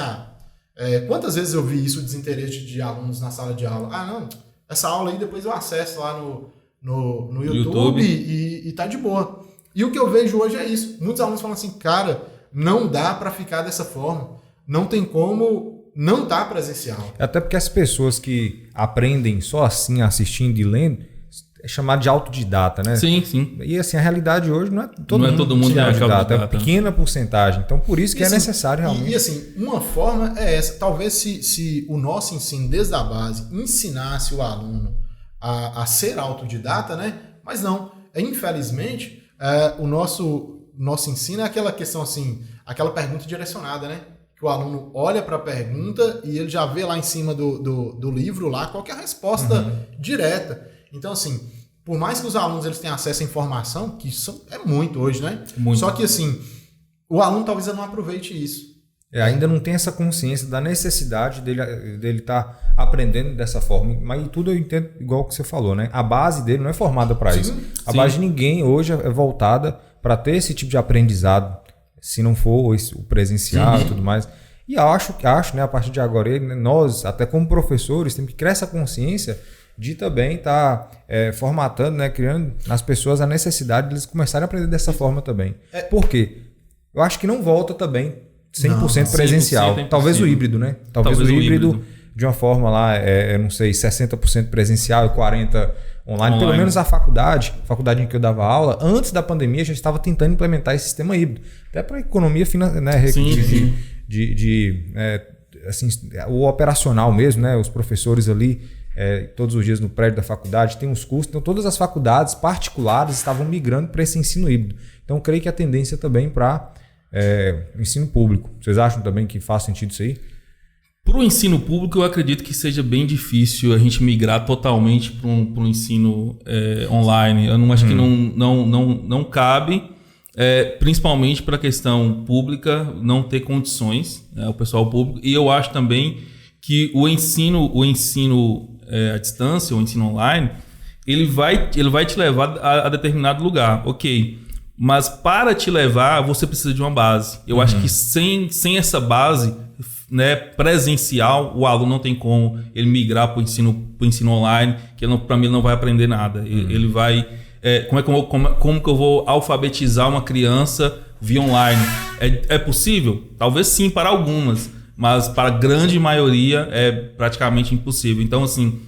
quantas vezes eu vi isso, o desinteresse de alunos na sala de aula? Não, essa aula aí depois eu acesso lá no YouTube. E tá de boa. E o que eu vejo hoje é isso. Muitos alunos falam assim, cara, não dá para ficar dessa forma. Não tem como não tá presencial. Até porque as pessoas que aprendem só assim, assistindo e lendo, é chamado de autodidata, né? Sim, sim. E assim, a realidade hoje não é todo mundo que é autodidata, é uma pequena porcentagem. Então, por isso que é necessário realmente. E assim, uma forma é essa. Talvez se o nosso ensino, desde a base, ensinasse o aluno a ser autodidata, né? Mas não. Infelizmente, o nosso ensino é aquela questão assim, aquela pergunta direcionada, né? Que o aluno olha para a pergunta e ele já vê lá em cima do livro lá qual que é a resposta direta. Então, assim, por mais que os alunos eles tenham acesso à informação, que isso é muito hoje, né? Muito. Só que, assim, o aluno talvez não aproveite isso. Ainda não tem essa consciência da necessidade dele estar aprendendo dessa forma. Mas tudo eu entendo igual que você falou, né? A base dele não é formada para isso. A base de ninguém hoje é voltada para ter esse tipo de aprendizado, se não for o presencial e tudo mais. E acho, né, a partir de agora, nós, até como professores, temos que criar essa consciência de também estar formatando, né, criando nas pessoas a necessidade de eles começarem a aprender dessa forma também. Por quê? Eu acho que não volta também 100% presencial. 100% talvez o híbrido, né? Talvez o híbrido de uma forma lá, não sei, 60% presencial e 40% online. Pelo menos a faculdade em que eu dava aula, antes da pandemia, a gente estava tentando implementar esse sistema híbrido. Até para a economia financeira, né? Assim, o operacional mesmo, né? Os professores ali, todos os dias no prédio da faculdade, tem os cursos. Então, todas as faculdades particulares estavam migrando para esse ensino híbrido. Então, eu creio que a tendência também para ensino público. Vocês acham também que faz sentido isso aí? Para o ensino público, eu acredito que seja bem difícil a gente migrar totalmente para um ensino online. Eu não acho que não cabe, principalmente para a questão pública, não ter condições, o pessoal público. E eu acho também que o ensino à distância, o ensino online, ele vai te levar a determinado lugar, ok. Mas para te levar, você precisa de uma base. Eu acho que sem essa base, né, presencial, o aluno não tem como ele migrar para o ensino online, que para mim ele não vai aprender nada. Ele vai... como que eu vou alfabetizar uma criança via online? É possível? Talvez sim para algumas, mas para a grande maioria é praticamente impossível. Então, assim,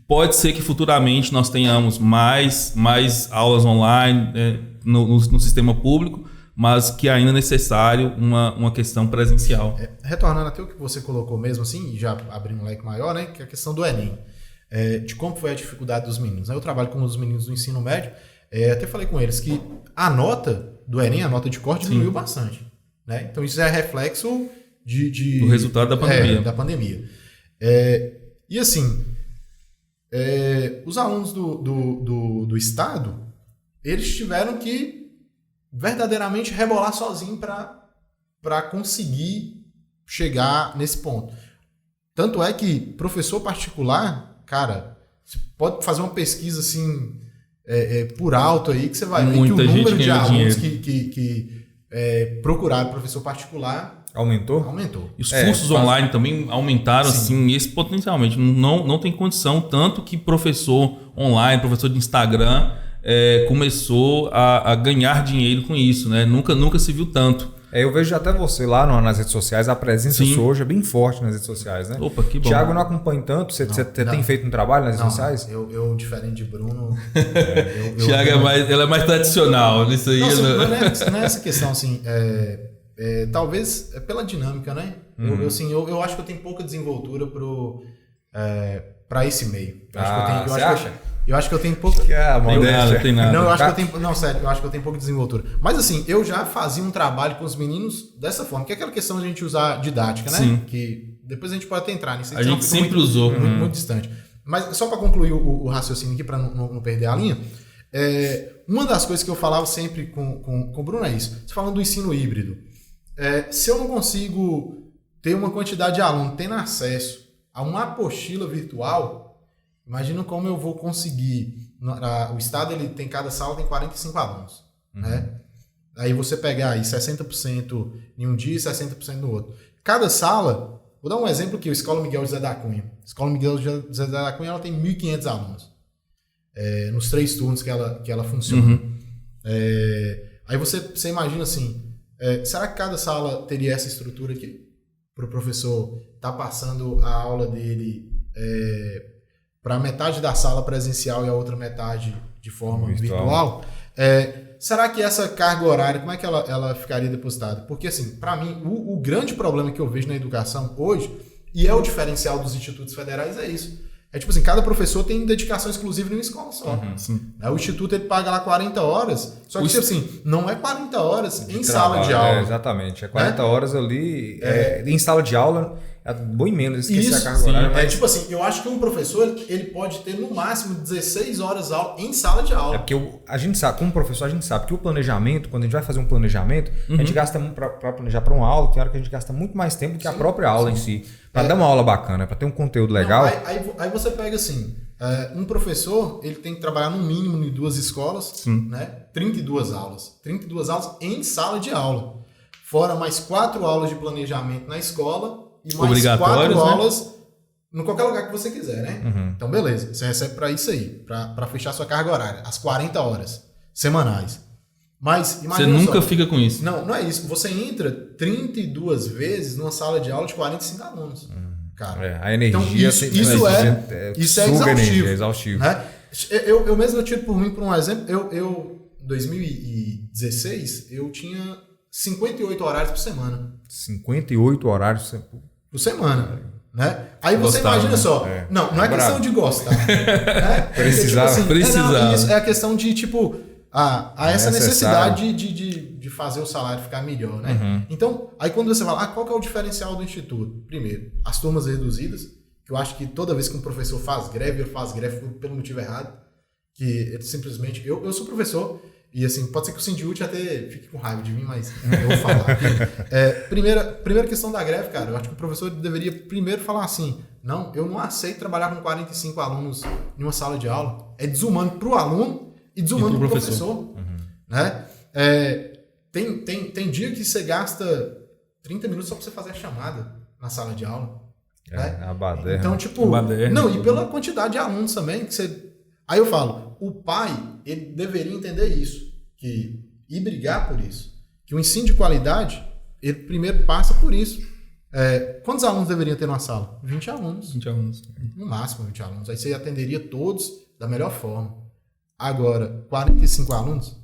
pode ser que futuramente nós tenhamos mais aulas online no sistema público, mas que ainda é necessário uma questão presencial. Retornando até o que você colocou mesmo, assim, e já abrindo um leque maior, né, que é a questão do Enem, de como foi a dificuldade dos meninos. Eu trabalho com os meninos do ensino médio, até falei com eles que a nota do Enem, a nota de corte, diminuiu bastante. Né? Então isso é reflexo do resultado da pandemia. E assim, os alunos do Estado, eles tiveram que verdadeiramente rebolar sozinho para conseguir chegar nesse ponto. Tanto é que professor particular, cara, você pode fazer uma pesquisa assim por alto aí, que você vai ver que o número de alunos que procuraram professor particular aumentou. E os cursos online também aumentaram assim, exponencialmente. Não tem condição, tanto que professor online, professor de Instagram, começou a ganhar dinheiro com isso, né? Nunca se viu tanto. Eu vejo até você lá nas redes sociais, a presença sua hoje é bem forte nas redes sociais, né? Opa, que bom. Thiago, não acompanha tanto? Você tem feito um trabalho nas redes sociais? Eu, diferente de Bruno... Thiago ela é mais tradicional nisso aí. Não é essa questão, assim... talvez pela dinâmica, né? Eu acho que eu tenho pouca desenvoltura para esse meio. Eu acho que eu tenho pouco. Tem nada. Não, eu acho que eu tenho. Não, sério, eu acho que eu tenho pouco desenvoltura. Mas assim, eu já fazia um trabalho com os meninos dessa forma, que é aquela questão de a gente usar didática, né? Sim. Que depois a gente pode até entrar nisso. A gente sempre usou. Muito distante. Mas só para concluir o raciocínio aqui, para não perder a linha, uma das coisas que eu falava sempre com o Bruno é isso. Você falando do ensino híbrido. Se eu não consigo ter uma quantidade de alunos tendo acesso a uma apostila virtual, imagina como eu vou conseguir. O Estado, cada sala tem 45 alunos. Né? Aí você pegar aí 60% em um dia e 60% no outro. Cada sala, vou dar um exemplo aqui, a Escola Miguel José da Cunha. A Escola Miguel José da Cunha ela tem 1.500 alunos. nos 3 turnos que ela funciona. Aí você imagina assim, será que cada sala teria essa estrutura aqui? Para o professor estar passando a aula dele para metade da sala presencial e a outra metade de forma virtual? Será que essa carga horária, como é que ela ficaria depositada? Porque, assim, para mim, o grande problema que eu vejo na educação hoje, e é o diferencial dos institutos federais, é isso. É tipo assim, cada professor tem dedicação exclusiva em uma escola só. O instituto ele paga lá 40 horas, só que tipo assim, não é 40 horas em sala de aula. Exatamente, é 40 horas ali em sala de aula, é bem menos, esqueci a carga horária. Mas... tipo assim, eu acho que um professor ele pode ter no máximo 16 horas aula em sala de aula. É porque a gente sabe, como professor, a gente sabe que o planejamento, quando a gente vai fazer um planejamento, a gente gasta muito para planejar para uma aula, tem hora que a gente gasta muito mais tempo do que a própria aula em si. Para dar uma aula bacana, para ter um conteúdo legal. Aí você pega assim, um professor ele tem que trabalhar no mínimo em 2 escolas, né? 32 aulas. 32 aulas em sala de aula. Fora mais 4 aulas de planejamento na escola e mais 4 aulas em qualquer lugar que você quiser, né? Então, beleza. Você recebe para isso aí, para fechar sua carga horária, as 40 horas semanais. Mas você nunca fica com isso. Não é isso. Você entra 32 vezes numa sala de aula de 45 alunos. Cara. A energia... Então, isso é exaustivo. Né? Eu mesmo tiro por mim, por um exemplo. Eu, em 2016, eu tinha 58 horários por semana. 58 horários por semana. Né? Aí você imagina só. Não é questão de gostar. Né? Precisava. Tipo assim, isso é a questão de, tipo... essa necessidade de fazer o salário ficar melhor, né? Então, aí quando você fala, qual que é o diferencial do instituto? Primeiro, as turmas reduzidas, que eu acho que toda vez que um professor faz greve, ele faz greve pelo motivo errado, que ele simplesmente... Eu sou professor, e assim, pode ser que o Sindiúti até fique com raiva de mim, mas eu vou falar. Primeira questão da greve, cara, eu acho que o professor deveria primeiro falar assim, não, eu não aceito trabalhar com 45 alunos em uma sala de aula. É desumano para o aluno e desumano para o professor. Né? Tem dia que você gasta 30 minutos só para você fazer a chamada na sala de aula. Né? A baderna. Então, tipo... Não, e pela quantidade de alunos também. Que você... Aí eu falo, o pai, ele deveria entender isso. E brigar por isso. Que o ensino de qualidade, ele primeiro passa por isso. Quantos alunos deveriam ter numa sala? 20 alunos. 20 alunos. No máximo 20 alunos. Aí você atenderia todos da melhor forma. Agora, 45 alunos?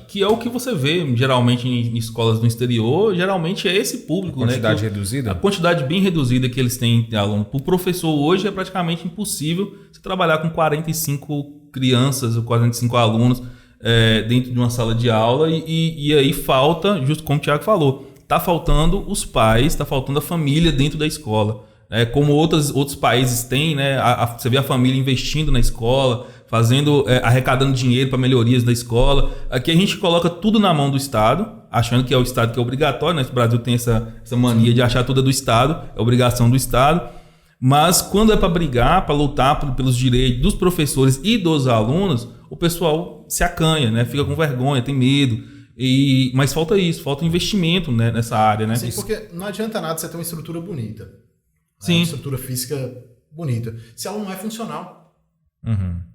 Que é o que você vê geralmente em escolas no exterior, geralmente é esse público. Quantidade reduzida? A quantidade bem reduzida que eles têm de aluno. Para o professor hoje é praticamente impossível você trabalhar com 45 crianças ou 45 alunos dentro de uma sala de aula e aí falta, justo como o Thiago falou, está faltando os pais, está faltando a família dentro da escola. Como outros países têm, né? Você vê a família investindo na escola, arrecadando dinheiro para melhorias da escola. Aqui a gente coloca tudo na mão do Estado, achando que é o Estado que é obrigatório, né? O Brasil tem essa mania de achar tudo do Estado, é obrigação do Estado. Mas quando é para brigar, para lutar pelos direitos dos professores e dos alunos, o pessoal se acanha, né? Fica com vergonha, tem medo. Mas falta isso, falta investimento, né, nessa área, né? Sim, porque não adianta nada você ter uma estrutura bonita. Sim. Uma estrutura física bonita. Se ela não é funcional.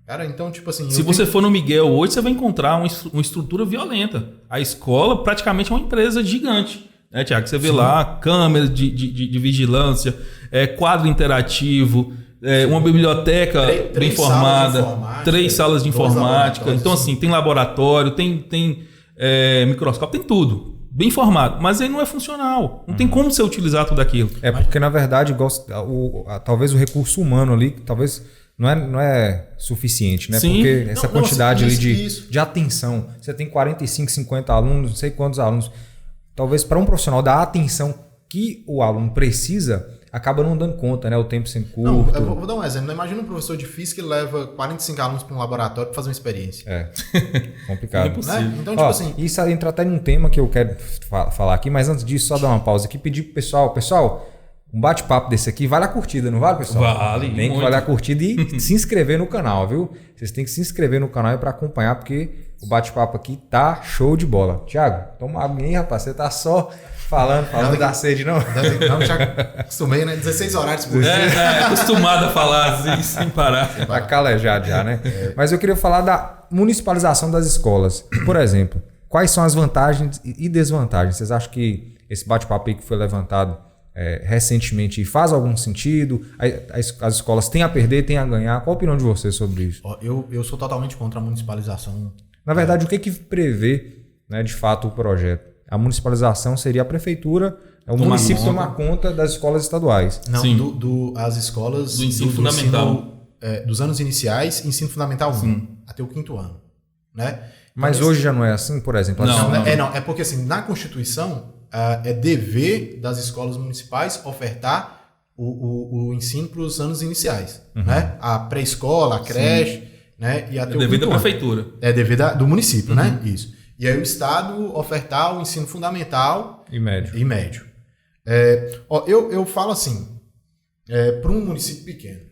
Cara, então, tipo assim... Se você for no Miguel hoje, você vai encontrar uma estrutura violenta. A escola praticamente é uma empresa gigante. Né, Thiago? Você vê lá câmeras de vigilância, quadro interativo, uma biblioteca bem formada, 3 salas de informática. Então, assim, tem laboratório, tem microscópio, tem tudo. Bem formado, mas ele não é funcional. Não tem como você utilizar tudo aquilo. Porque, na verdade, talvez o recurso humano ali, talvez não é suficiente, né? Sim. Porque essa quantidade ali de atenção. Você tem 45, 50 alunos, não sei quantos alunos. Talvez para um profissional dar a atenção que o aluno precisa, acaba não dando conta, né? O tempo sendo curto. Não, eu vou dar um exemplo. Imagina um professor de física que leva 45 alunos para um laboratório para fazer uma experiência. Complicado. É impossível. Né? Então, tipo assim... Isso entra até num tema que eu quero falar aqui, mas antes disso, só dar uma pausa aqui e pedir pro pessoal, um bate-papo desse aqui, vale a curtida, não vale, pessoal? Vale. Tem que valer a curtida e se inscrever no canal, viu? Vocês têm que se inscrever no canal para acompanhar, porque o bate-papo aqui tá show de bola. Thiago, toma água aí, rapaz. Você tá só Falando da sede, não? Não, já acostumei, né? 16 horários por dia. Acostumado a falar assim, sem parar. Tá calejado já, né? Mas eu queria falar da municipalização das escolas. Por exemplo, quais são as vantagens e desvantagens? Vocês acham que esse bate-papo aí que foi levantado recentemente faz algum sentido? As escolas têm a perder, têm a ganhar? Qual a opinião de vocês sobre isso? Eu sou totalmente contra a municipalização. Na verdade, o que prevê, né, de fato o projeto? A municipalização seria a prefeitura, o município tomar conta das escolas estaduais. Não, as escolas do ensino fundamental. Dos anos iniciais, ensino fundamental 1, até o 5º ano. Né? Mas hoje já não é assim, por exemplo? É porque assim, na Constituição é dever das escolas municipais ofertar o ensino para os anos iniciais. Né? A pré-escola, a creche, né? E até o dever 5º da ano. prefeitura. É dever do município, né? Isso. E aí o Estado ofertar o ensino fundamental e médio. Eu falo assim, para um município pequeno.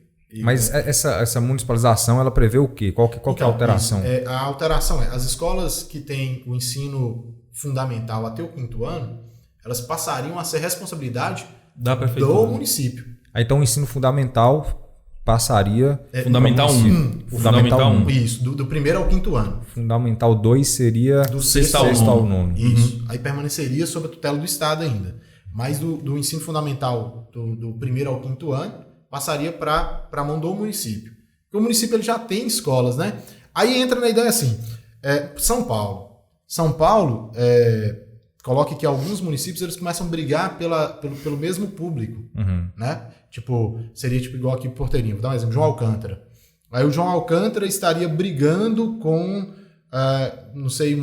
Mas essa municipalização, ela prevê o quê? Qual que é a alteração? A alteração as escolas que têm o ensino fundamental até o 5º ano, elas passariam a ser responsabilidade da prefeitura, do município. Então o ensino fundamental passaria... Fundamental 1. Fundamental 1. Isso, do 1º ao 5º ano. Fundamental 2 seria do 6º ao 9º. Isso. Aí permaneceria sob a tutela do Estado ainda. Mas do ensino fundamental do 1º ao 5º ano, passaria para a mão do município. Porque o município ele já tem escolas, né? Aí entra na ideia assim, São Paulo, coloque que alguns municípios eles começam a brigar pelo mesmo público, né? Seria igual aqui em Porteirinho, vou dar um exemplo, João Alcântara. Aí o João Alcântara estaria brigando com, não sei,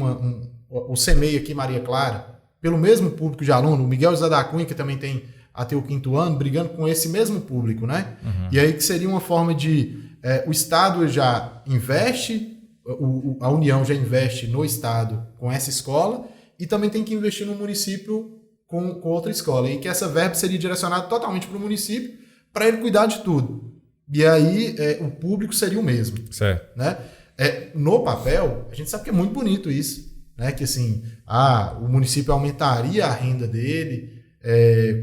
o CEMEI aqui, Maria Clara, pelo mesmo público de aluno, o Miguel José da Cunha, que também tem até o 5º ano, brigando com esse mesmo público, né? E aí que seria uma forma de... o Estado já investe, a União já investe no Estado com essa escola e também tem que investir no município com outra escola. E que essa verba seria direcionada totalmente para o município para ele cuidar de tudo. E aí o público seria o mesmo. Certo. Né? No papel, a gente sabe que é muito bonito isso. Né? Que assim, o município aumentaria a renda dele,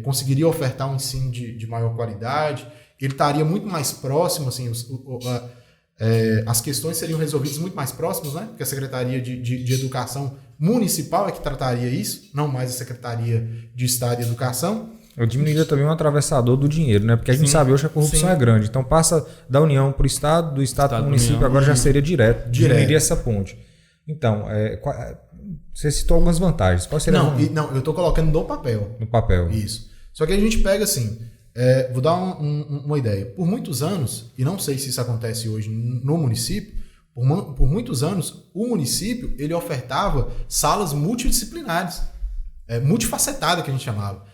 conseguiria ofertar um ensino de maior qualidade, ele estaria muito mais próximo, assim, as questões seriam resolvidas muito mais próximas, né? Porque a Secretaria de Educação Municipal é que trataria isso, não mais a Secretaria de Estado e Educação. Eu diminuiria também um atravessador do dinheiro, né? Porque a gente sabe hoje que a corrupção é grande. Então passa da União para o Estado, do Estado para o município, agora já seria direto. Diminuiria essa ponte. Então, você citou algumas vantagens. Qual seria Não, eu estou colocando no papel. No papel. Isso. Só que a gente pega assim, vou dar uma ideia. Por muitos anos, e não sei se isso acontece hoje no município, por muitos anos, o município ele ofertava salas multidisciplinares, multifacetadas que a gente chamava.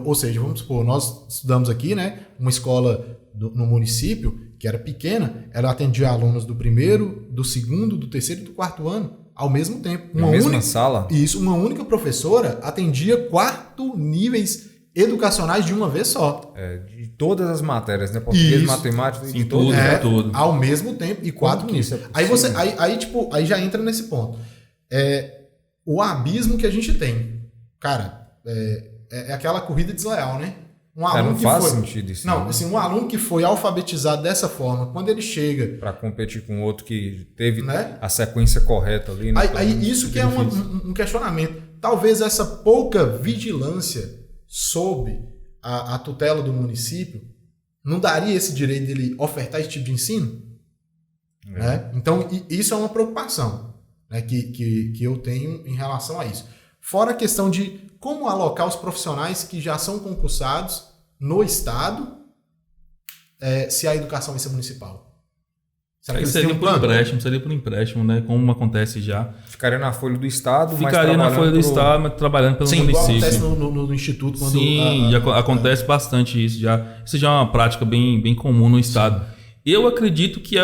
Ou seja, vamos supor, nós estudamos aqui, né, uma escola no município que era pequena, ela atendia alunos do 1º, do 2º, do 3º e do 4º ano ao mesmo tempo. Na mesma sala? Isso, uma única professora atendia 4 níveis educacionais de uma vez só. De todas as matérias, né? Português, matemática, sim, tudo. Ao mesmo tempo e 4 níveis. Aí já entra nesse ponto. O abismo que a gente tem. Cara, é aquela corrida desleal, né? Não faz sentido isso. Não, assim, um aluno que foi alfabetizado dessa forma, quando ele chega... Para competir com outro que teve a sequência correta ali. Né? Aí isso que é um questionamento. Talvez essa pouca vigilância sob a tutela do município não daria esse direito dele ofertar esse tipo de ensino? Né? Então, isso é uma preocupação, né, que eu tenho em relação a isso. Fora a questão de como alocar os profissionais que já são concursados no Estado, se a educação vai ser municipal. Será que seria por empréstimo, né? Como acontece já. Ficaria na folha do Estado, Ficaria na folha do Estado, mas trabalhando pelo município. Igual acontece no Instituto. Quando já acontece bastante isso. Isso já é uma prática bem comum no Estado. Eu acredito que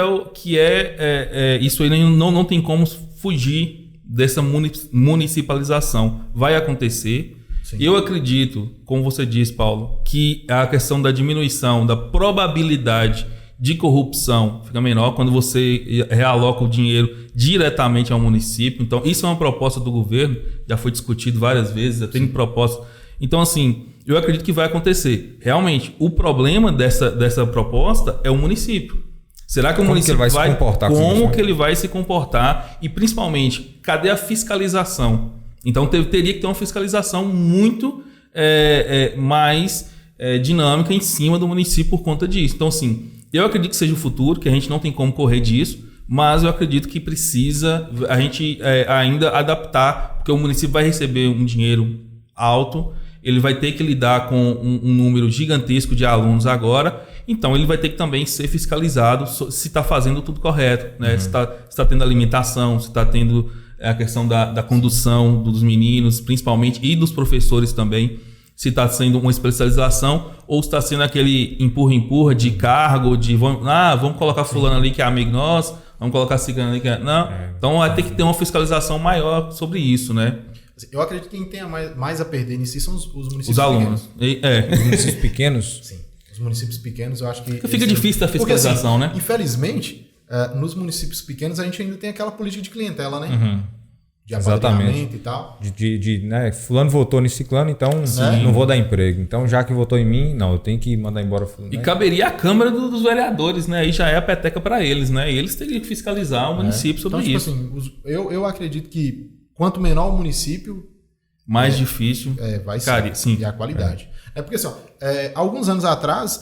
isso aí não tem como fugir dessa municipalização. Vai acontecer. Sim. Eu acredito, como você disse, Paulo, que a questão da diminuição da probabilidade de corrupção fica menor quando você realoca o dinheiro diretamente ao município. Então, isso é uma proposta do governo, já foi discutido várias vezes, já tem proposta Então, assim, eu acredito que vai acontecer. Realmente, o problema dessa proposta é o município. Será que o município vai se comportar com isso? Como que ele vai se comportar? E, principalmente, cadê a fiscalização? Então, teria que ter uma fiscalização muito mais dinâmica em cima do município por conta disso. Então, assim, eu acredito que seja o futuro, que a gente não tem como correr disso, mas eu acredito que precisa a gente ainda adaptar, porque o município vai receber um dinheiro alto, ele vai ter que lidar com um número gigantesco de alunos agora, então ele vai ter que também ser fiscalizado se está fazendo tudo correto, né? Se está tendo alimentação, se está tendo a questão da condução dos meninos, principalmente, e dos professores também, se está sendo uma especialização ou se está sendo aquele empurra-empurra de cargo, de vamos colocar fulano ali que é amigo nosso, vamos colocar cigano ali que é... Não, então vai ter que ter uma fiscalização maior sobre isso, né? Eu acredito que quem tem mais a perder nisso são os municípios os alunos. pequenos. Os municípios pequenos? Sim. Os municípios pequenos, eu acho que... Fica difícil a fiscalização, porque, assim, né? Infelizmente, nos municípios pequenos a gente ainda tem aquela política de clientela, né? Uhum. De apadrinhamento e tal. Né? Fulano votou nesse ciclano, então não vou dar emprego. Então, já que votou em mim, não, eu tenho que mandar embora fulano. E caberia a Câmara dos Vereadores, né? Aí já é a peteca para eles, né? E eles teriam que fiscalizar o município sobre então, isso. Assim, eu acredito que quanto menor o município... mais difícil vai ser. Sim. E a qualidade. Porque assim, alguns anos atrás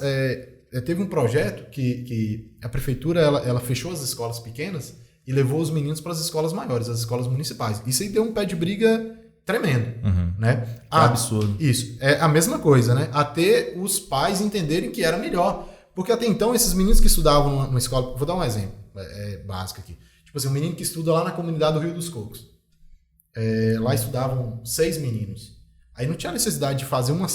teve um projeto que a prefeitura ela fechou as escolas pequenas e levou os meninos para as escolas maiores, as escolas municipais. Isso aí deu um pé de briga tremendo. Né? Absurdo. Isso. É a mesma coisa, né? Até os pais entenderem que era melhor. Porque até então, esses meninos que estudavam numa escola... Vou dar um exemplo básico aqui. Tipo assim, um menino que estuda lá na comunidade do Rio dos Cocos. Lá estudavam 6 meninos. Aí não tinha necessidade de fazer uma...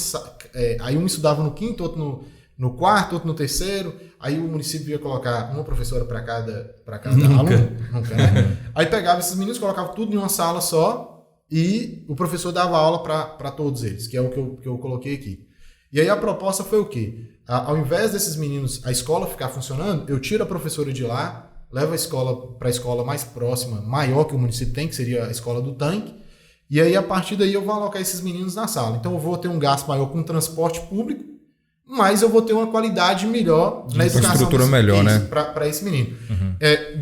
aí um estudava no 5º, outro no 4º, outro no 3º. Aí o município ia colocar uma professora para cada aluno. Nunca, né? Aí pegava esses meninos, colocava tudo em uma sala só e o professor dava aula para todos eles, que é o que eu coloquei aqui. E aí a proposta foi o quê? Ao invés desses meninos, a escola ficar funcionando, eu tiro a professora de lá, levo a escola para a escola mais próxima, maior que o município tem, que seria a escola do tanque, e aí a partir daí eu vou alocar esses meninos na sala. Então eu vou ter um gasto maior com transporte público, mas eu vou ter uma qualidade melhor na educação. Estrutura melhor, né? Para esse menino.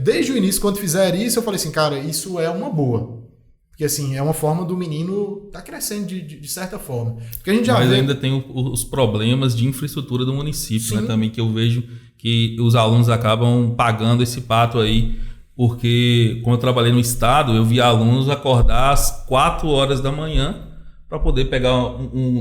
Desde o início, quando fizeram isso, eu falei assim, cara, isso é uma boa. Porque assim, é uma forma do menino tá crescendo de certa forma. Porque a gente mas ainda tem os problemas de infraestrutura do município, né? Também que eu vejo que os alunos acabam pagando esse pato aí, porque quando eu trabalhei no estado, eu vi alunos acordar às 4 horas da manhã para poder pegar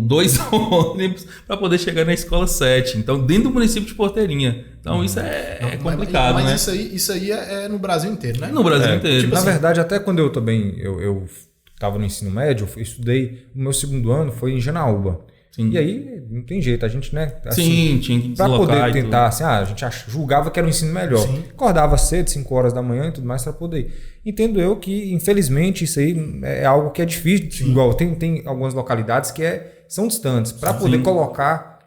2 ônibus para poder chegar na escola 7. Então, dentro do município de Porteirinha. Então, isso é complicado, mas né? Isso aí é no Brasil inteiro, né? No Brasil inteiro. Tipo, na verdade, até quando eu também eu estava no ensino médio, eu estudei, o meu 2º ano foi em Janaúba. Sim. E aí, não tem jeito, a gente, né? Assim, tinha que para poder tentar, assim, a gente julgava que era um ensino melhor. Sim. Acordava cedo, 5 horas da manhã e tudo mais para poder ir. Entendo eu que, infelizmente, isso aí é algo que é difícil. Sim. Igual, tem algumas localidades que são distantes. Para poder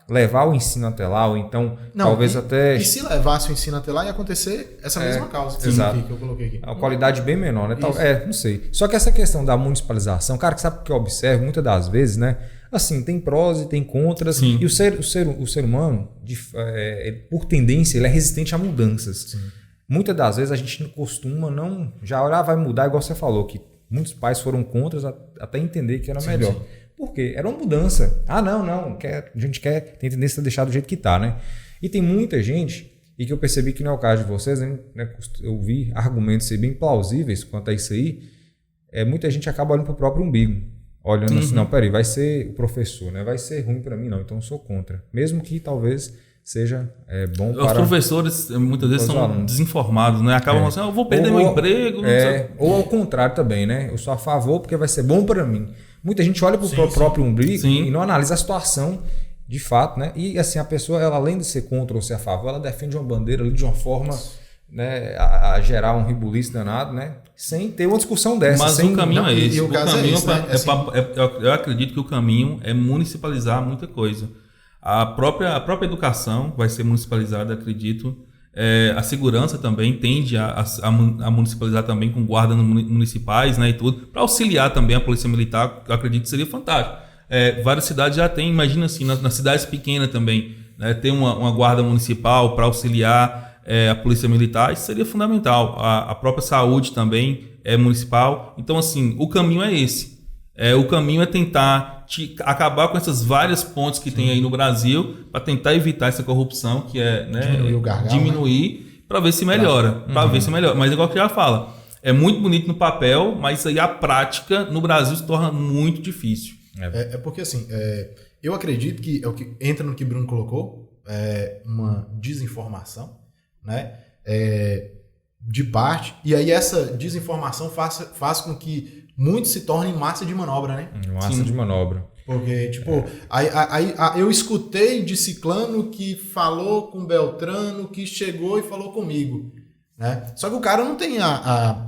levar o ensino até lá, ou então, talvez até... E se levasse o ensino até lá, ia acontecer essa mesma causa que eu coloquei aqui. A qualidade bem menor, né? Não sei. Só que essa questão da municipalização, cara, que sabe o que eu observo muitas das vezes, né? Assim, tem prós e tem contras. Sim. E o ser humano, por tendência, ele é resistente a mudanças. Sim. Muitas das vezes a gente costuma não... Já vai mudar, igual você falou, que muitos pais foram contra até entender que era melhor. Sim. Por quê? Era uma mudança. Não. A gente tem tendência a deixar do jeito que está, né? E tem muita gente, e que eu percebi que não é o caso de vocês, né? Eu vi argumentos bem plausíveis quanto a isso aí. Muita gente acaba olhando para o próprio umbigo. Olhando assim, não, peraí, vai ser o professor, né? Vai ser ruim para mim, não. Então eu sou contra. Mesmo que talvez seja bom para... Os professores muitas vezes são desinformados, né? Acabam assim, eu vou perder meu emprego. Ou ao contrário também, né? Eu sou a favor porque vai ser bom para mim. Muita gente olha para o próprio umbigo e não analisa a situação de fato, né? E assim, a pessoa, ela, além de ser contra ou ser a favor, ela defende uma bandeira ali de uma forma, né, a gerar um ribuliço danado, né? Sem ter uma discussão dessa. Mas o caminho é esse. O caminho é esse, né? Eu acredito que o caminho é municipalizar muita coisa. A própria educação vai ser municipalizada, acredito. A segurança também tende a municipalizar também com guardas municipais, né, e tudo, para auxiliar também a polícia militar. Eu acredito que seria fantástico. várias cidades já têm, imagina assim, nas cidades pequenas também, né, tem uma guarda municipal para auxiliar a polícia militar, isso seria fundamental. A própria saúde também é municipal. Então, assim, o caminho é esse. O caminho é tentar acabar com essas várias pontes que tem aí no Brasil para tentar evitar essa corrupção, que é, né, diminuir o gargalo, diminuir, para ver se melhora. Ver se melhora. Mas igual que já fala, é muito bonito no papel, mas isso aí a prática no Brasil se torna muito difícil. Porque assim, eu acredito que é o que entra no que o Bruno colocou, uma desinformação, né, de parte, e aí essa desinformação faz com que muitos se tornem massa de manobra, né? Massa de manobra. Porque, tipo, aí eu escutei de ciclano que falou com Beltrano, que chegou e falou comigo, né? Só que o cara não tem a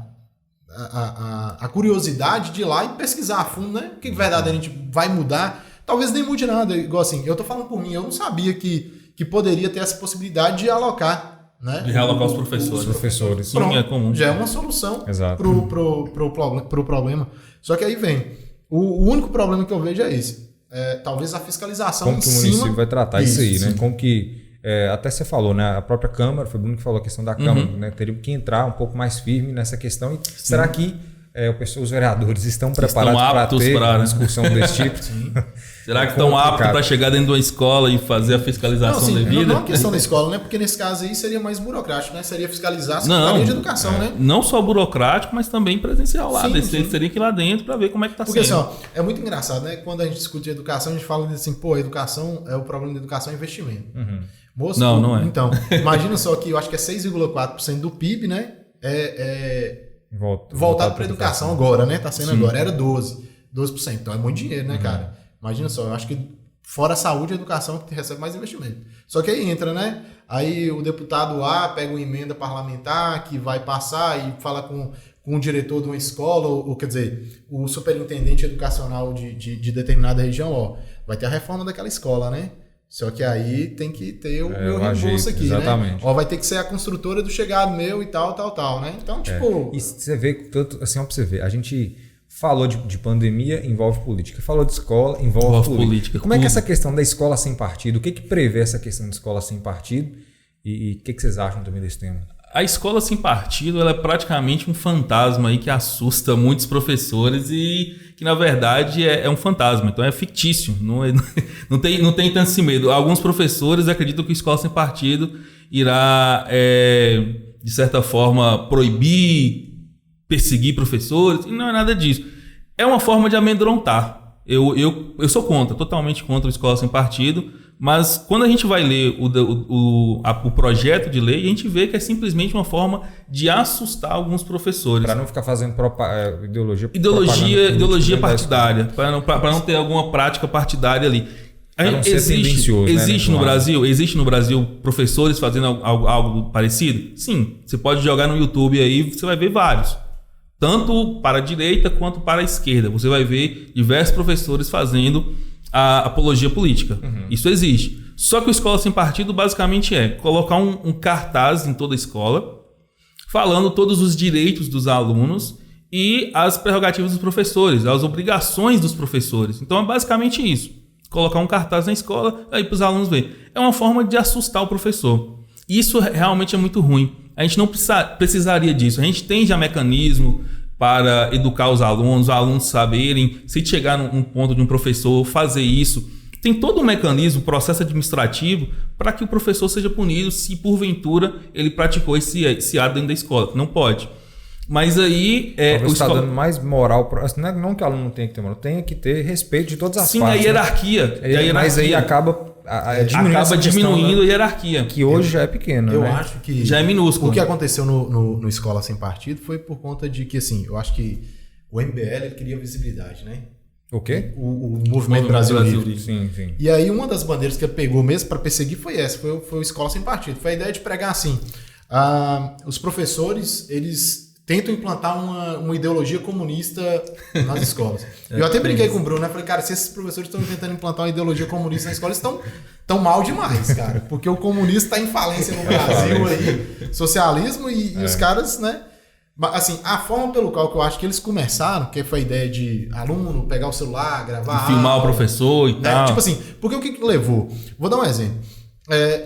curiosidade de ir lá e pesquisar a fundo, né? O que verdadeiramente vai mudar. Talvez nem mude nada, igual assim, eu tô falando por mim, eu não sabia que poderia ter essa possibilidade de alocar, né? De realocar os professores. Sim, pronto, é comum. Já é uma solução Exato. pro problema. Só que aí vem, o único problema que eu vejo é esse. Talvez a fiscalização como em que o cima... município vai tratar isso aí, né? sim. Como que... até você falou, né? A própria Câmara, foi o Bruno que falou a questão da Câmara, né? Teria que entrar um pouco mais firme nessa questão. E será que os vereadores estão preparados para ter uma discussão desse tipo? Sim. Será que estão aptos para chegar dentro de uma escola e fazer a fiscalização devida? Não é questão da escola, né? Porque nesse caso aí seria mais burocrático, né? Seria fiscalizar a Secretaria de Educação, né? Não só burocrático, mas também presencial lá. Sim. Teria que ir lá dentro para ver como é que está sendo. Porque assim, é muito engraçado, né? Quando a gente discute educação, a gente fala assim, a educação, o problema da educação é investimento. Moço, não é. Então, imagina só que eu acho que é 6,4% do PIB, né? Voltado para a educação agora, né? Tá sendo agora. Era 12%. Então é muito dinheiro, né, cara? Imagina só, eu acho que fora a saúde e a educação que recebe mais investimento. Só que aí entra, né? Aí o deputado A pega uma emenda parlamentar que vai passar e fala com o diretor de uma escola, ou quer dizer, o superintendente educacional de determinada região, vai ter a reforma daquela escola, né? Só que aí tem que ter o meu reembolso aqui, exatamente. Né? Vai ter que ser a construtora do chegado meu e tal, né? Então, tipo... E você vê, tanto assim, ó, pra você ver, a gente falou de pandemia, envolve política. Falou de escola, envolve política. Como é que é essa questão da escola sem partido? O que prevê essa questão de escola sem partido? E o que vocês acham também desse tema? A escola sem partido ela é praticamente um fantasma aí que assusta muitos professores e que, na verdade, é um fantasma. Então, é fictício. Não tem tanto esse medo. Alguns professores acreditam que a escola sem partido irá, de certa forma, proibir, perseguir professores. E não é nada disso. É uma forma de amedrontar. Eu sou totalmente contra a escola sem partido. Mas quando a gente vai ler o projeto de lei, a gente vê que é simplesmente uma forma de assustar alguns professores. Para não ficar fazendo ideologia partidária, para não ter alguma prática partidária ali. Existe no Brasil professores fazendo algo parecido? Sim, você pode jogar no YouTube aí, você vai ver vários. Tanto para a direita quanto para a esquerda. Você vai ver diversos professores fazendo a apologia política. Isso existe. Só que o Escola Sem Partido basicamente é colocar um cartaz em toda a escola falando todos os direitos dos alunos e as prerrogativas dos professores, as obrigações dos professores. Então é basicamente isso. Colocar um cartaz na escola aí para os alunos verem. É uma forma de assustar o professor. Isso realmente é muito ruim. A gente não precisaria disso. A gente tem já mecanismo para educar os alunos saberem, se chegar num ponto de um professor fazer isso. Tem todo um mecanismo, processo administrativo, para que o professor seja punido se porventura ele praticou esse ato dentro da escola. Não pode. Mas aí... Talvez está dando mais moral... Não que o aluno não tenha que ter moral, tem que ter respeito de todas as partes. Sim, a hierarquia. Mas aí acaba diminuindo a hierarquia. Que hoje já é pequena. Eu acho que... Já é minúsculo. O que aconteceu no Escola Sem Partido foi por conta de que, assim, eu acho que o MBL ele queria visibilidade, né? O quê? O Movimento Brasil Livre. Sim. E aí uma das bandeiras que ele pegou mesmo para perseguir foi essa, foi o Escola Sem Partido. Foi a ideia de pregar assim, os professores, eles tentam implantar uma ideologia comunista nas escolas. Eu até brinquei com o Bruno, né? Falei, cara, se esses professores estão tentando implantar uma ideologia comunista na escola, eles estão mal demais, cara. Porque o comunista está em falência no Brasil aí, socialismo e os caras, né? Mas, assim, a forma pelo qual que eu acho que eles começaram, que foi a ideia de aluno pegar o celular, gravar filmar aula, o professor e tal. Tipo assim, porque o que levou? Vou dar um exemplo.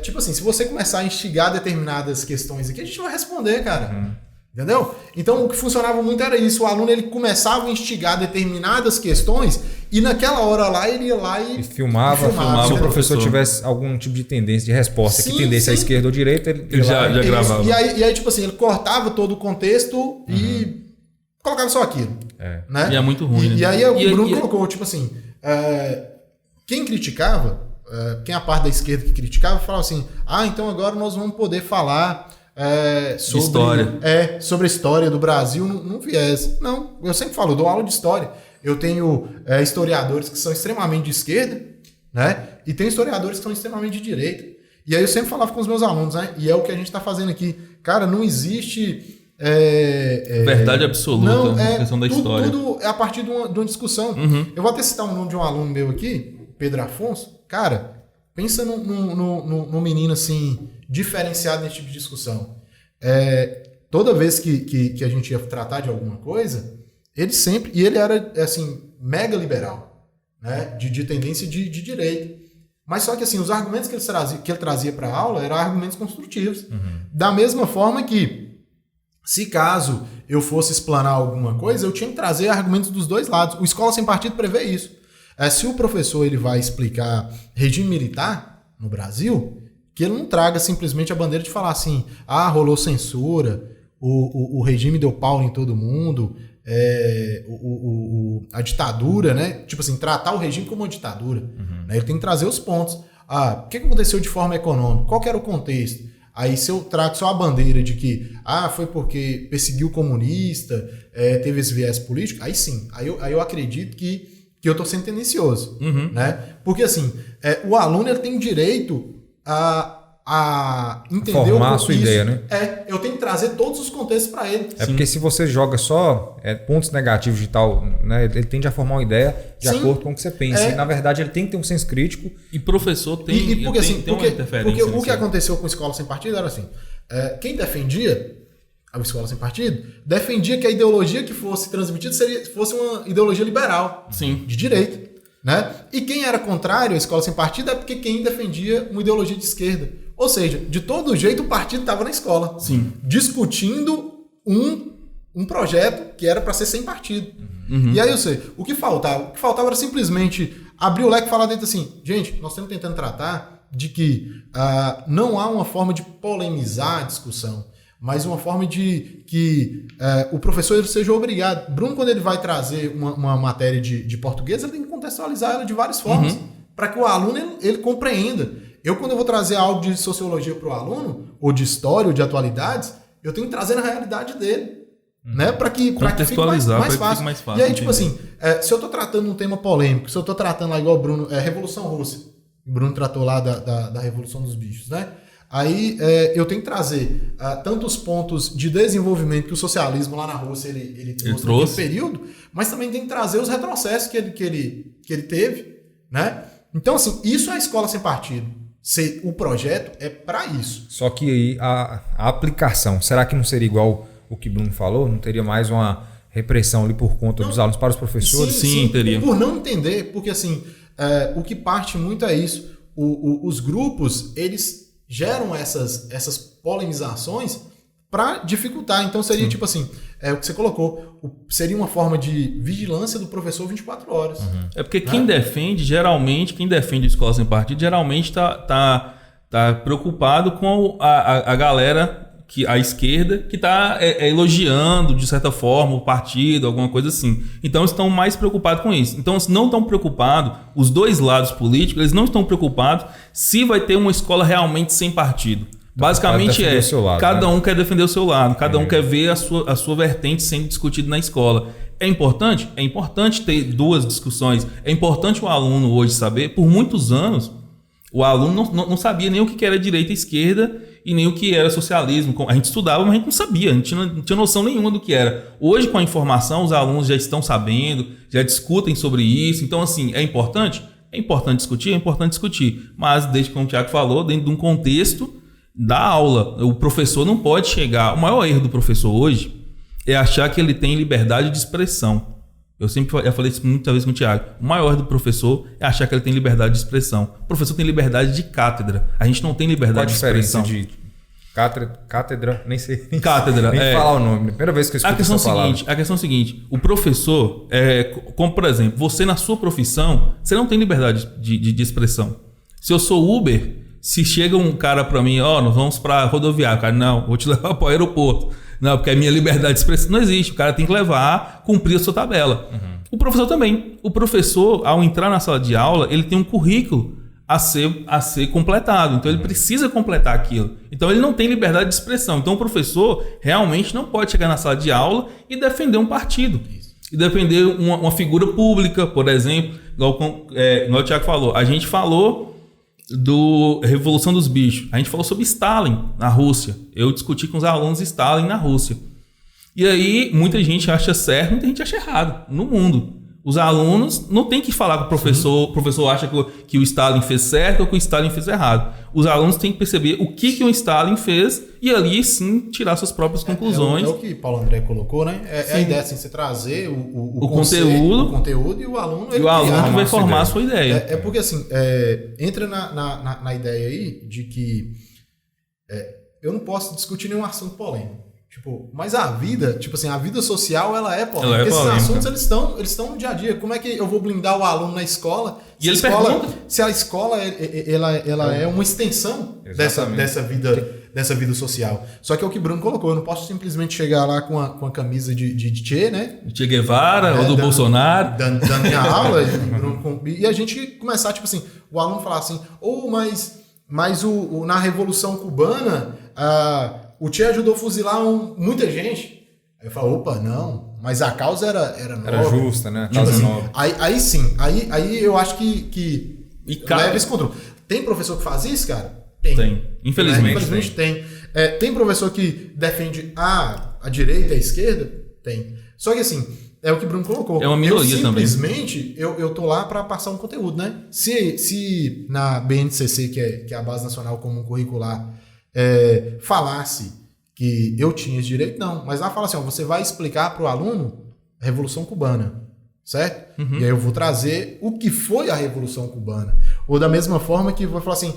Tipo assim, se você começar a instigar determinadas questões aqui, a gente vai responder, cara. Entendeu? Então, o que funcionava muito era isso. O aluno, ele começava a instigar determinadas questões e naquela hora lá, ele ia lá e filmava. Se o professor tivesse algum tipo de tendência de resposta, que tendesse à esquerda ou à direita, ele já gravava. E aí, tipo assim, ele cortava todo o contexto e colocava só aquilo. Né? E é muito ruim. E aí o Bruno colocou, tipo assim, quem criticava, quem é a parte da esquerda que criticava, falava assim, então agora nós vamos poder falar... sobre a história do Brasil num viés. Não, eu sempre falo, eu dou aula de história. Eu tenho historiadores que são extremamente de esquerda, né? E tem historiadores que são extremamente de direita. E aí eu sempre falava com os meus alunos, né? E é o que a gente está fazendo aqui. Cara, não existe... verdade absoluta na questão da história. Tudo é a partir de uma discussão. Eu vou até citar o nome de um aluno meu aqui, Pedro Afonso. Cara, pensa num menino assim... diferenciado nesse tipo de discussão. Toda vez que a gente ia tratar de alguma coisa, ele era assim, mega liberal, né? de tendência de direita. Mas só que assim, os argumentos que ele trazia para a aula eram argumentos construtivos. Da mesma forma que, se caso eu fosse explanar alguma coisa, eu tinha que trazer argumentos dos dois lados. O Escola Sem Partido prevê isso. Se o professor ele vai explicar regime militar no Brasil... que ele não traga simplesmente a bandeira de falar assim, rolou censura, o regime deu pau em todo mundo, a ditadura, né? Tipo assim, tratar o regime como uma ditadura. Né? Ele tem que trazer os pontos. O que aconteceu de forma econômica? Qual que era o contexto? Aí se eu trago só a bandeira de que foi porque perseguiu o comunista, teve esse viés político, aí sim, aí eu acredito que eu estou sendo tendencioso. Né? Porque assim, o aluno ele tem direito a entender formar a sua ideia, né? Eu tenho que trazer todos os contextos para ele. Porque se você joga só pontos negativos de tal, né, ele tende a formar uma ideia de acordo com o que você pensa. E, na verdade, ele tem que ter um senso crítico. E professor tem porque uma interferência. Porque o que aconteceu com a Escola Sem Partido era assim, quem defendia a Escola Sem Partido, defendia que a ideologia que fosse transmitida fosse uma ideologia liberal, de direita. Né? E quem era contrário à Escola Sem Partido é porque quem defendia uma ideologia de esquerda. Ou seja, de todo jeito o partido estava na escola, discutindo um projeto que era para ser sem partido. E aí o que faltava? O que faltava era simplesmente abrir o leque e falar dentro assim, gente, nós estamos tentando tratar de que não há uma forma de polemizar a discussão, mas uma forma de que o professor seja obrigado. Bruno, quando ele vai trazer uma matéria de português, ele tem que contextualizar ela de várias formas, para que o aluno ele compreenda. Quando eu vou trazer algo de sociologia para o aluno, ou de história, ou de atualidades, eu tenho que trazer na realidade dele. Né? Para que fique mais fácil. E aí, tipo assim, se eu estou tratando um tema polêmico, se eu estou tratando lá igual o Bruno, Revolução Russa, o Bruno tratou lá da Revolução dos Bichos, né? Aí eu tenho que trazer tantos pontos de desenvolvimento que o socialismo lá na Rússia ele trouxe naquele período, mas também tem que trazer os retrocessos que ele teve, né? Então, assim, isso é a Escola Sem Partido. O projeto é para isso. Só que aí a aplicação, será que não seria igual o que o Bruno falou? Não teria mais uma repressão ali por conta dos alunos para os professores? Sim, teria. Por não entender, porque assim, o que parte muito é isso. Os grupos, eles geram essas polemizações para dificultar. Então seria tipo assim, o que você colocou, seria uma forma de vigilância do professor 24 horas. É porque quem defende a Escola Sem Partido, geralmente tá preocupado com a galera, a esquerda, que está elogiando, de certa forma, o partido, alguma coisa assim. Então, estão mais preocupados com isso. Então, se não estão preocupados, os dois lados políticos, eles não estão preocupados se vai ter uma escola realmente sem partido. Então, basicamente cada um quer defender o seu lado, cada um quer ver a sua vertente sendo discutida na escola. É importante? É importante ter duas discussões. É importante o aluno hoje saber. Por muitos anos, o aluno não sabia nem o que era direita e esquerda e nem o que era socialismo. A gente estudava, mas a gente não sabia, a gente não tinha noção nenhuma do que era. Hoje, com a informação, os alunos já estão sabendo, já discutem sobre isso. Então, assim, é importante? É importante discutir. Mas, desde que o Thiago falou, dentro de um contexto da aula. O professor não pode chegar... O maior erro do professor hoje é achar que ele tem liberdade de expressão. Eu falei isso muitas vezes com o Thiago. O maior do professor é achar que ele tem liberdade de expressão. O professor tem liberdade de cátedra. A gente não tem liberdade de expressão. Qual a diferença de cátedra? Nem sei. Cátedra. Nem falar o nome. Primeira vez que eu escuto essa palavra. A questão é a seguinte. O professor, como por exemplo, você na sua profissão, você não tem liberdade de expressão. Se eu sou Uber, se chega um cara para mim, nós vamos para rodoviária. Cara, não, vou te levar para o aeroporto. Não, porque a minha liberdade de expressão não existe. O cara tem que levar, cumprir a sua tabela. Uhum. O professor também. O professor, ao entrar na sala de aula, ele tem um currículo a ser completado. Então, ele precisa completar aquilo. Então, ele não tem liberdade de expressão. Então, o professor realmente não pode chegar na sala de aula e defender um partido. E defender uma figura pública, por exemplo. Igual o Thiago falou. A gente falou do Revolução dos Bichos. A gente falou sobre Stalin na Rússia. Eu discuti com os alunos Stalin na Rússia. E aí, muita gente acha certo, muita gente acha errado no mundo. Os alunos não tem que falar com o professor. O professor acha que o Stalin fez certo ou que o Stalin fez errado. Os alunos têm que perceber o que o Stalin fez e ali sim tirar suas próprias conclusões. É o que Paulo André colocou, né? É a ideia assim, você trazer o conteúdo e o aluno. E o aluno que vai formar a sua ideia. É porque assim, entra na ideia aí de que eu não posso discutir nenhum assunto polêmico. Tipo, mas a vida social, ela é polêmica. Porque esses assuntos, eles estão no dia a dia. Como é que eu vou blindar o aluno na escola? E ele pergunta. Se a escola ela é uma extensão dessa vida social. Só que é o que o Bruno colocou. Eu não posso simplesmente chegar lá com a camisa de Che, né? Che Guevara ou do Bolsonaro. Dando minha aula. E a gente começar, tipo assim, o aluno falar assim, mas na Revolução Cubana... o Che ajudou a fuzilar muita gente. Aí eu falo, opa, não. Mas a causa era nova. Era justa, né? Tipo assim, aí sim. Aí eu acho que leva esse controle. Tem professor que faz isso, cara? Tem. Infelizmente tem. Tem professor que defende a direita e a esquerda? Tem. Só que assim, é o que o Bruno colocou. É uma minoria também. Simplesmente, eu tô lá para passar um conteúdo, né? Se na BNCC, que é a Base Nacional Comum Curricular, falasse que eu tinha esse direito, não. Mas lá fala assim, você vai explicar para o aluno a Revolução Cubana, certo? Uhum. E aí eu vou trazer o que foi a Revolução Cubana. Ou da mesma forma que eu vou falar assim,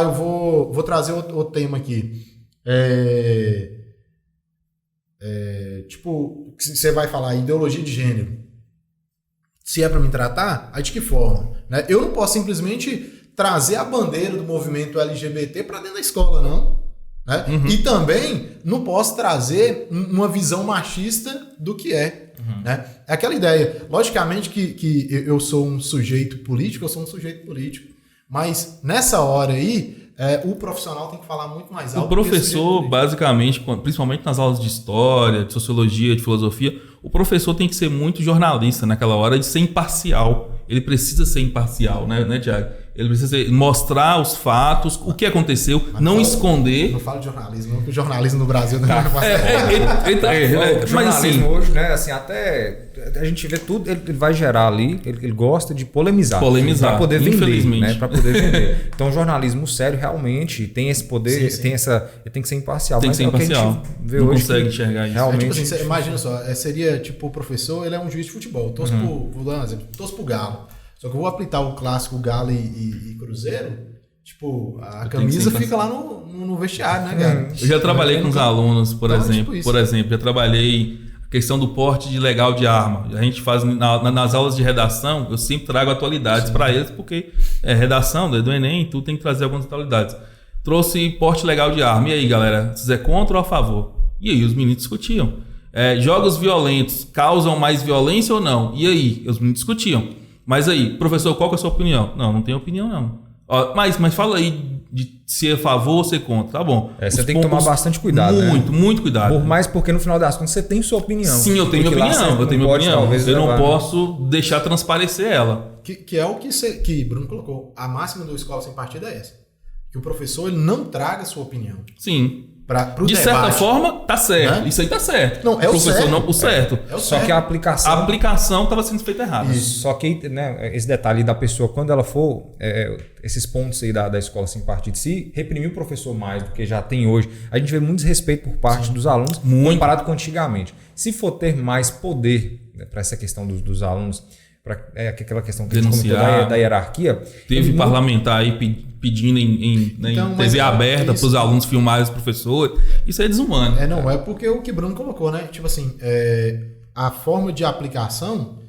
eu vou trazer outro tema aqui. Tipo, você vai falar ideologia de gênero. Se é para me tratar, aí de que forma? Né? Eu não posso simplesmente trazer a bandeira do movimento LGBT para dentro da escola, não. Né? Uhum. E também não posso trazer uma visão machista do que é. Uhum. Né? É aquela ideia. Logicamente que eu sou um sujeito político, mas nessa hora aí, o profissional tem que falar muito mais alto. O professor, basicamente, principalmente nas aulas de história, de sociologia, de filosofia, o professor tem que ser muito jornalista naquela hora de ser imparcial. Ele precisa ser imparcial, né, Thiago? Ele precisa mostrar os fatos, o que aconteceu, não esconder. Não falo de jornalismo, porque o jornalismo no Brasil não o jornalismo hoje, né? Assim, até a gente vê tudo, ele vai gerar ali, ele gosta de polemizar para poder vender, né? Para poder vender. Então, o jornalismo sério realmente tem esse poder, sim. Ele tem que ser imparcial. Tem que ser imparcial. Não hoje consegue enxergar isso. Realmente. Tipo assim, você imagina só, seria tipo o professor, ele é um juiz de futebol. Vou dar um exemplo, torço pro Galo. Só que eu vou aplicar o clássico Galo e Cruzeiro, tipo, a camisa fica lá no vestiário, né, cara? Eu já trabalhei com os alunos, por exemplo, já trabalhei a questão do porte legal de arma. A gente faz nas aulas de redação, eu sempre trago atualidades para eles, porque redação do Enem, tu tem que trazer algumas atualidades. Trouxe porte legal de arma. E aí, galera, vocês é contra ou a favor? E aí, os meninos discutiam. Jogos violentos causam mais violência ou não? E aí, os meninos discutiam. Mas aí, professor, qual que é a sua opinião? Não tenho opinião, não. Mas fala aí de se é a favor ou se é contra, tá bom. Você tem que tomar bastante cuidado, muito cuidado. Porque no final das contas você tem sua opinião. Sim, eu tenho minha opinião. Eu não posso deixar transparecer ela. Que é o que Bruno colocou. A máxima do Escola Sem Partido é essa. Que o professor ele não traga a sua opinião. Sim. pro de debate. certa forma, tá certo. Né? Isso aí tá certo. Não, é o professor certo. não, o certo. É o Só certo. que a aplicação estava sendo feita errada. Só que, né, esse detalhe da pessoa, quando ela for, esses pontos aí da escola sem partir de si, reprimir o professor mais do que já tem hoje. A gente vê muito desrespeito por parte dos alunos, comparado com antigamente. Se for ter mais poder, né, para essa questão dos alunos, para aquela questão que a gente comentou da hierarquia. Teve parlamentar aí pedindo em TV aberta para os alunos filmarem os professores. Isso é desumano. É porque o que Bruno colocou, né? Tipo assim, a forma de aplicação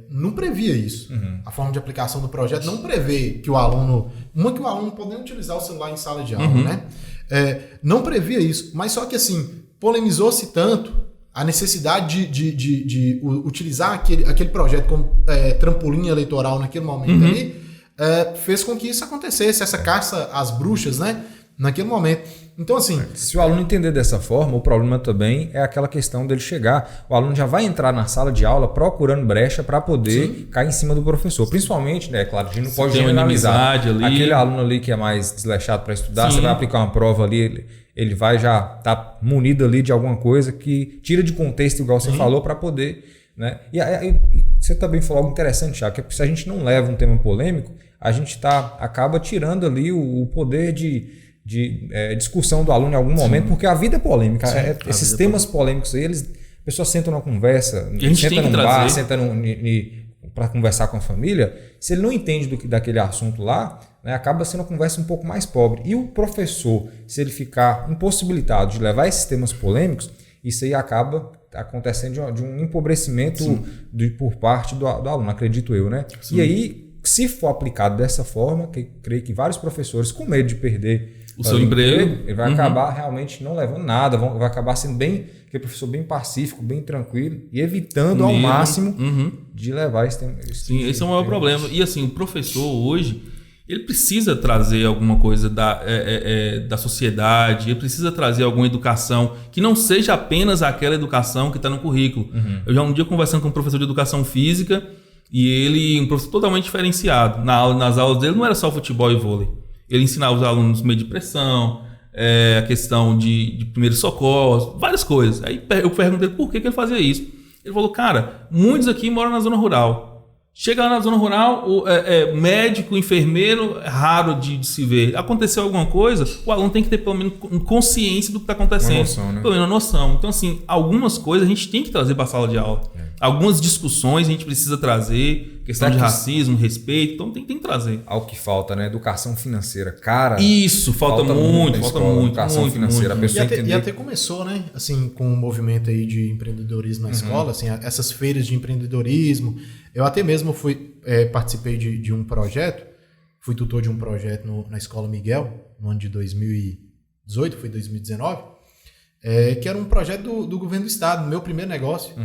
não previa isso. A forma de aplicação do projeto não prevê que o aluno... que o aluno podendo utilizar o celular em sala de aula, né? Não previa isso. Mas só que assim, polemizou-se tanto a necessidade de utilizar aquele projeto como trampolim eleitoral naquele momento ali, fez com que isso acontecesse, essa caça às bruxas, né? Naquele momento. Então, assim... Se o aluno entender dessa forma, o problema também é aquela questão dele chegar. O aluno já vai entrar na sala de aula procurando brecha para poder cair em cima do professor. Principalmente, né? Claro, a gente não pode generalizar. Ali. Aquele aluno ali que é mais desleixado para estudar, você vai aplicar uma prova ali, ele vai já estar munido ali de alguma coisa que tira de contexto, igual você falou, para poder... Né? E você também falou algo interessante, Thiago, que se a gente não leva um tema polêmico, a gente acaba tirando ali o poder de discussão do aluno em algum momento, porque a vida é polêmica. Esses temas polêmicos aí, a pessoa senta numa conversa, senta num bar, senta para conversar com a família, se ele não entende daquele assunto lá, né, acaba sendo uma conversa um pouco mais pobre. E o professor, se ele ficar impossibilitado de levar esses temas polêmicos, isso aí acaba acontecendo de um empobrecimento por parte do aluno, acredito eu, né? Sim. E aí, se for aplicado dessa forma, creio que vários professores, com medo de perder o seu emprego, ele vai acabar realmente não levando nada, vai acabar sendo aquele professor bem pacífico, bem tranquilo e evitando ao máximo de levar esse tema. Sim, esse é o maior problema. E assim, o professor hoje, ele precisa trazer alguma coisa da sociedade, ele precisa trazer alguma educação que não seja apenas aquela educação que está no currículo. Eu já um dia conversando com um professor de educação física e ele, um professor totalmente diferenciado. Nas aulas dele não era só futebol e vôlei. Ele ensinava os alunos meio de pressão, a questão de primeiros socorros, várias coisas. Aí eu perguntei por que ele fazia isso. Ele falou, cara, muitos aqui moram na zona rural. Chega lá na zona rural, médico, enfermeiro, é raro de se ver. Aconteceu alguma coisa, o aluno tem que ter pelo menos consciência do que está acontecendo. Uma noção, né? Pelo menos uma noção. Então, assim, algumas coisas a gente tem que trazer para a sala de aula. Algumas discussões a gente precisa trazer, questão de racismo, respeito, então tem que trazer. Algo que falta, né? Educação financeira. Cara, isso, falta muito. Educação financeira. Muito. A pessoa e até começou, né? Assim, com o movimento aí de empreendedorismo na escola, assim, essas feiras de empreendedorismo. Eu até mesmo participei de um projeto, fui tutor de um projeto na Escola Miguel, no ano de 2018, foi 2019, que era um projeto do governo do estado, meu primeiro negócio.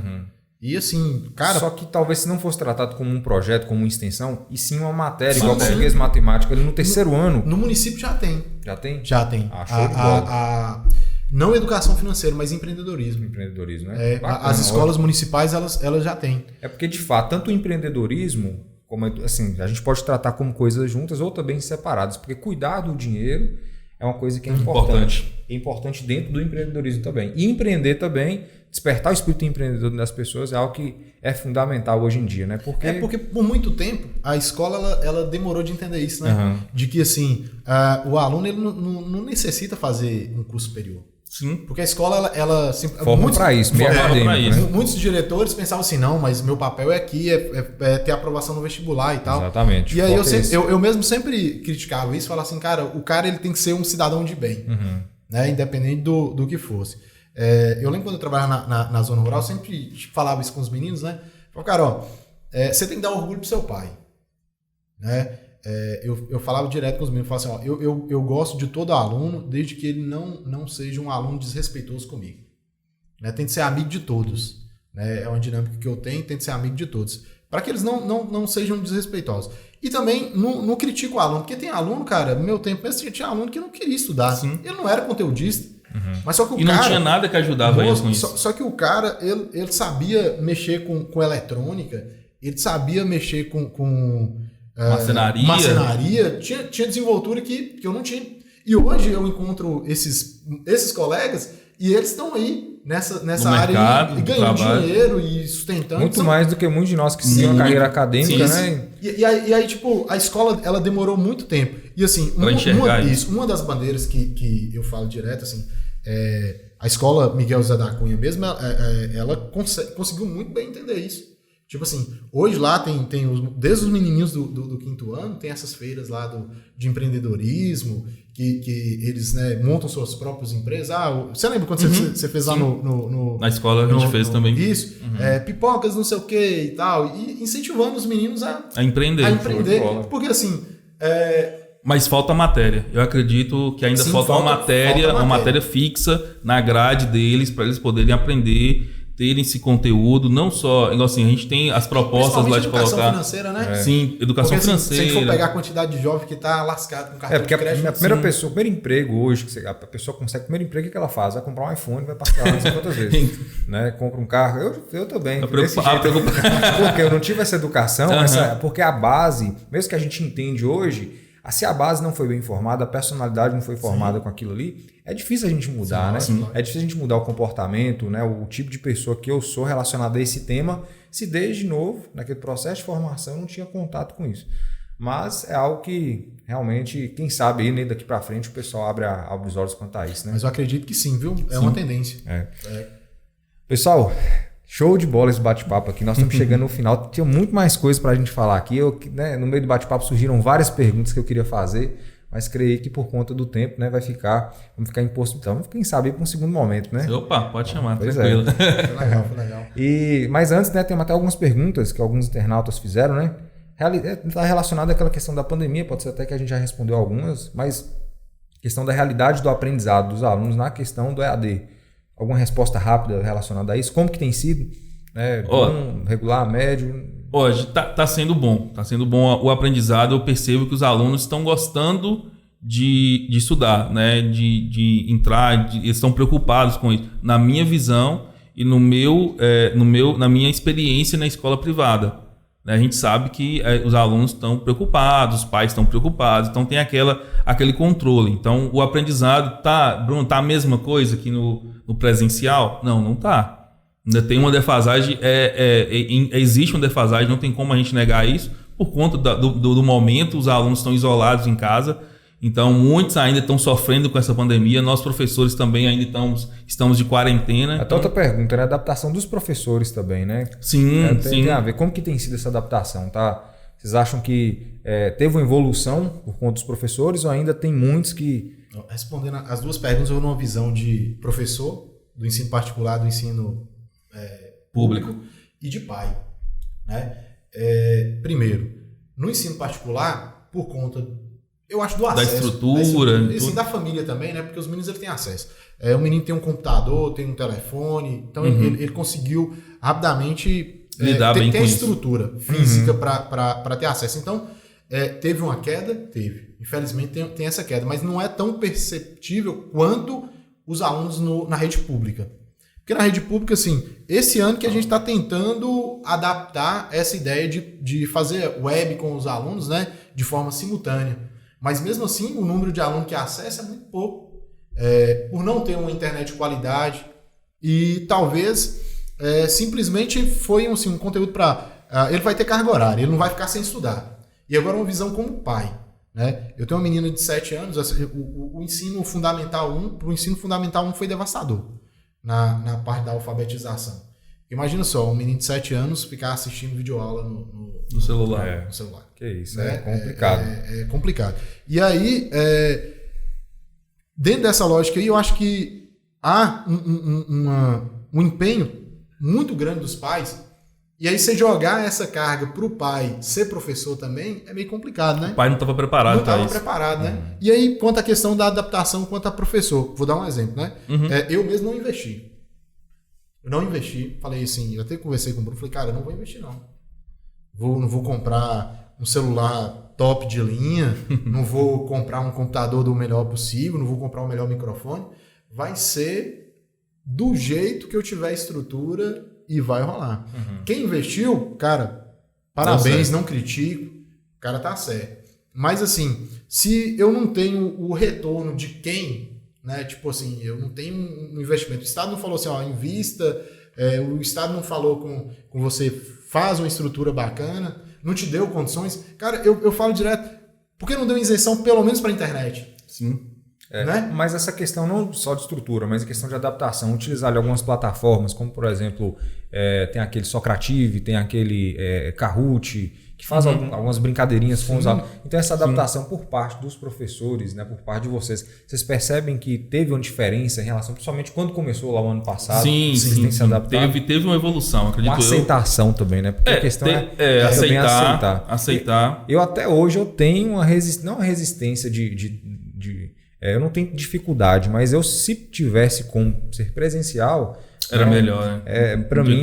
E assim, cara... Só que talvez se não fosse tratado como um projeto, como uma extensão, e sim uma matéria, igual português e matemática, ele no terceiro ano... No município já tem. Já tem? Já tem. Show de bola. Não educação financeira, mas empreendedorismo. Empreendedorismo, né? Bacana, as escolas municipais, elas já têm. É porque, de fato, tanto o empreendedorismo, como assim, a gente pode tratar como coisas juntas ou também separadas, porque cuidar do dinheiro é uma coisa que é importante. É importante dentro do empreendedorismo também. E empreender também, despertar o espírito empreendedor das pessoas é algo que é fundamental hoje em dia, né? Porque por muito tempo a escola ela demorou de entender isso, né? De que assim, o aluno ele não necessita fazer um curso superior. Sim. Porque a escola, ela forma para isso, meio acadêmico, né? Muitos diretores pensavam assim, não, mas meu papel é aqui, é ter aprovação no vestibular e tal. Exatamente. E aí eu mesmo sempre criticava isso, falava assim, cara, o cara ele tem que ser um cidadão de bem, né? Independente do que fosse. Eu lembro quando eu trabalhava na zona rural, eu sempre falava isso com os meninos, né? Falava, cara, você tem que dar orgulho pro seu pai, né? Eu falava direto com os meninos, falava assim, eu gosto de todo aluno, desde que ele não seja um aluno desrespeitoso comigo. Né? Tem que ser amigo de todos. Né? É uma dinâmica que eu tenho, tem que ser amigo de todos. Para que eles não sejam desrespeitosos. E também não critico o aluno, porque tem aluno, cara, no meu tempo, mesmo tinha aluno que não queria estudar. Sim. Ele não era conteudista. Mas só que o cara, não tinha nada que ajudava ele com isso. Só que o cara, ele sabia mexer com eletrônica, ele sabia mexer com marcenaria, tinha desenvoltura que eu não tinha. E hoje eu encontro esses colegas e eles estão aí nessa área mercado, e ganhando dinheiro e sustentando. Muito mais do que muitos de nós que seguiam a carreira acadêmica, né? E aí, tipo, a escola, ela demorou muito tempo. E assim, uma das bandeiras que eu falo direto, assim, a escola Miguel José da Cunha mesmo, ela conseguiu muito bem entender isso. Tipo assim, hoje lá desde os menininhos do 5º ano, tem essas feiras lá de empreendedorismo, que eles, né, montam suas próprias empresas. Você lembra quando você fez lá na escola a gente fez também. Isso, pipocas, não sei o que e tal, e incentivando os meninos a empreender. Porque assim... Mas falta matéria. Eu acredito que ainda falta uma matéria fixa na grade deles, para eles poderem aprender, terem esse conteúdo, não só, igual assim, a gente tem as propostas lá de colocar... Educação financeira, né? Sim, educação financeira. Se a gente for pegar a quantidade de jovem que está lascado com cartão de crédito... A primeiro emprego hoje, a pessoa consegue o primeiro emprego, o que ela faz? Vai comprar um iPhone, vai passar lá não sei quantas vezes. Né? Compra um carro. Eu também. Porque eu não tive essa educação, porque a base, mesmo que a gente entende hoje... Se a base não foi bem formada, a personalidade não foi formada com aquilo ali, é difícil a gente mudar, né? Sim. É difícil a gente mudar o comportamento, né? O tipo de pessoa que eu sou relacionado a esse tema, se desde novo, naquele processo de formação, eu não tinha contato com isso. Mas é algo que realmente, quem sabe aí, né, daqui para frente o pessoal abre os olhos quanto a isso, né? Mas eu acredito que sim, viu? Uma tendência. Pessoal... Show de bola esse bate-papo aqui. Nós estamos chegando no final. Tinha muito mais coisa para a gente falar aqui. No meio do bate-papo surgiram várias perguntas que eu queria fazer, mas creio que por conta do tempo, né, vamos ficar imposto. Então, quem sabe para um segundo momento, né? Opa, pode chamar, tranquilo. Foi legal. Mas antes, né, tem até algumas perguntas que alguns internautas fizeram, né? Está relacionado àquela questão da pandemia, pode ser até que a gente já respondeu algumas, mas questão da realidade do aprendizado dos alunos na questão do EAD. Alguma resposta rápida relacionada a isso? Como que tem sido? Bom, regular, médio? Hoje tá sendo bom. Está sendo bom o aprendizado. Eu percebo que os alunos estão gostando de estudar, né? de entrar, eles estão preocupados com isso. Na minha visão e na minha experiência na escola privada. A gente sabe que os alunos estão preocupados, os pais estão preocupados, então tem aquele controle. Então o aprendizado Bruno, tá a mesma coisa que no presencial? Não tá. Ainda tem uma defasagem, existe uma defasagem, não tem como a gente negar isso, por conta do momento, os alunos estão isolados em casa, então muitos ainda estão sofrendo com essa pandemia, nós professores também ainda estamos de quarentena. Até outra pergunta, né? A adaptação dos professores também, né? Sim. Tem a ver. Como que tem sido essa adaptação, tá? Vocês acham que teve uma evolução por conta dos professores ou ainda tem muitos que... Respondendo as duas perguntas, eu vou numa visão de professor, do ensino particular, do ensino público e de pai. Né? Primeiro, no ensino particular, por conta, eu acho, do acesso. Da estrutura. Da família também, né? Porque os meninos têm acesso. O menino tem um computador, tem um telefone, então ele conseguiu rapidamente lidar bem com ter a estrutura física para ter acesso. Então, teve uma queda? Teve. Infelizmente tem essa queda, mas não é tão perceptível quanto os alunos na rede pública. Porque na rede pública, assim, esse ano que a gente está tentando adaptar essa ideia de fazer web com os alunos, né, de forma simultânea. Mas mesmo assim, o número de alunos que acessa é muito pouco. Por não ter uma internet de qualidade e talvez simplesmente foi um conteúdo para... ele vai ter carga horária, ele não vai ficar sem estudar. E agora uma visão como pai. Né? Eu tenho uma menina de 7 anos, o ensino fundamental 1, para o ensino fundamental 1 foi devastador na parte da alfabetização. Imagina só, um menino de 7 anos ficar assistindo videoaula no celular. No celular. Que isso, é complicado. É complicado. E aí, dentro dessa lógica aí, eu acho que há um empenho muito grande dos pais. E aí você jogar essa carga para o pai ser professor também é meio complicado, né? O pai não estava preparado. Não estava preparado, né? E aí, quanto à questão da adaptação quanto a professor, vou dar um exemplo, né? Eu mesmo não investi. Eu não investi. Falei assim, eu até conversei com o Bruno, falei, cara, eu não vou investir não. Não vou comprar um celular top de linha, não vou comprar um computador do melhor possível, não vou comprar o melhor microfone. Vai ser do jeito que eu tiver estrutura e vai rolar. Quem investiu, cara, parabéns, não critico, o cara tá certo. Mas assim, se eu não tenho o retorno de quem, né? Tipo assim, eu não tenho um investimento. O Estado não falou assim, ó, invista, o Estado não falou com você, faz uma estrutura bacana, não te deu condições. Cara, eu falo direto, por que não deu isenção pelo menos para a internet? Sim. Né? Mas essa questão não só de estrutura, mas a questão de adaptação, utilizar ali algumas plataformas, como por exemplo, tem aquele Socrative, tem aquele Kahoot, que faz algumas brincadeirinhas com os alunos. Então essa adaptação por parte dos professores, né, por parte de vocês percebem que teve uma diferença em relação, principalmente quando começou lá o ano passado? Sim. Se adaptado? Teve uma evolução, acredito uma aceitação também, né? Porque a questão é aceitar. Eu até hoje eu tenho uma resistência, não uma resistência eu não tenho dificuldade, mas se tivesse como ser presencial... Era melhor, né? Para mim,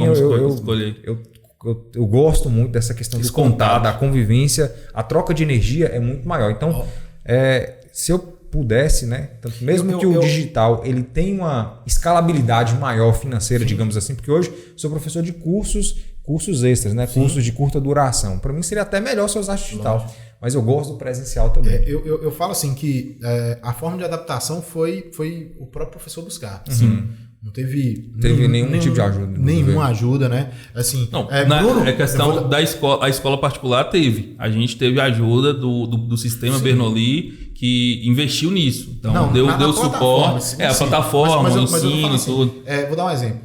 eu gosto muito dessa questão do contato, da convivência. A troca de energia é muito maior. Então, se eu pudesse, né? Tanto mesmo que o digital ele tem uma escalabilidade maior financeira, digamos assim, porque hoje sou professor de cursos extras, né? Cursos de curta duração. Para mim seria até melhor se eu usasse digital. Lógico. Mas eu gosto do presencial também. Eu falo assim que a forma de adaptação foi o próprio professor buscar. Não teve nenhum tipo de ajuda. Nenhuma ajuda, né? Assim, não, Bruno, questão da escola. A escola particular teve. A gente teve ajuda do sistema Bernoulli, que investiu nisso. Então, deu suporte. A plataforma, o ensino, assim, tudo. Vou dar um exemplo.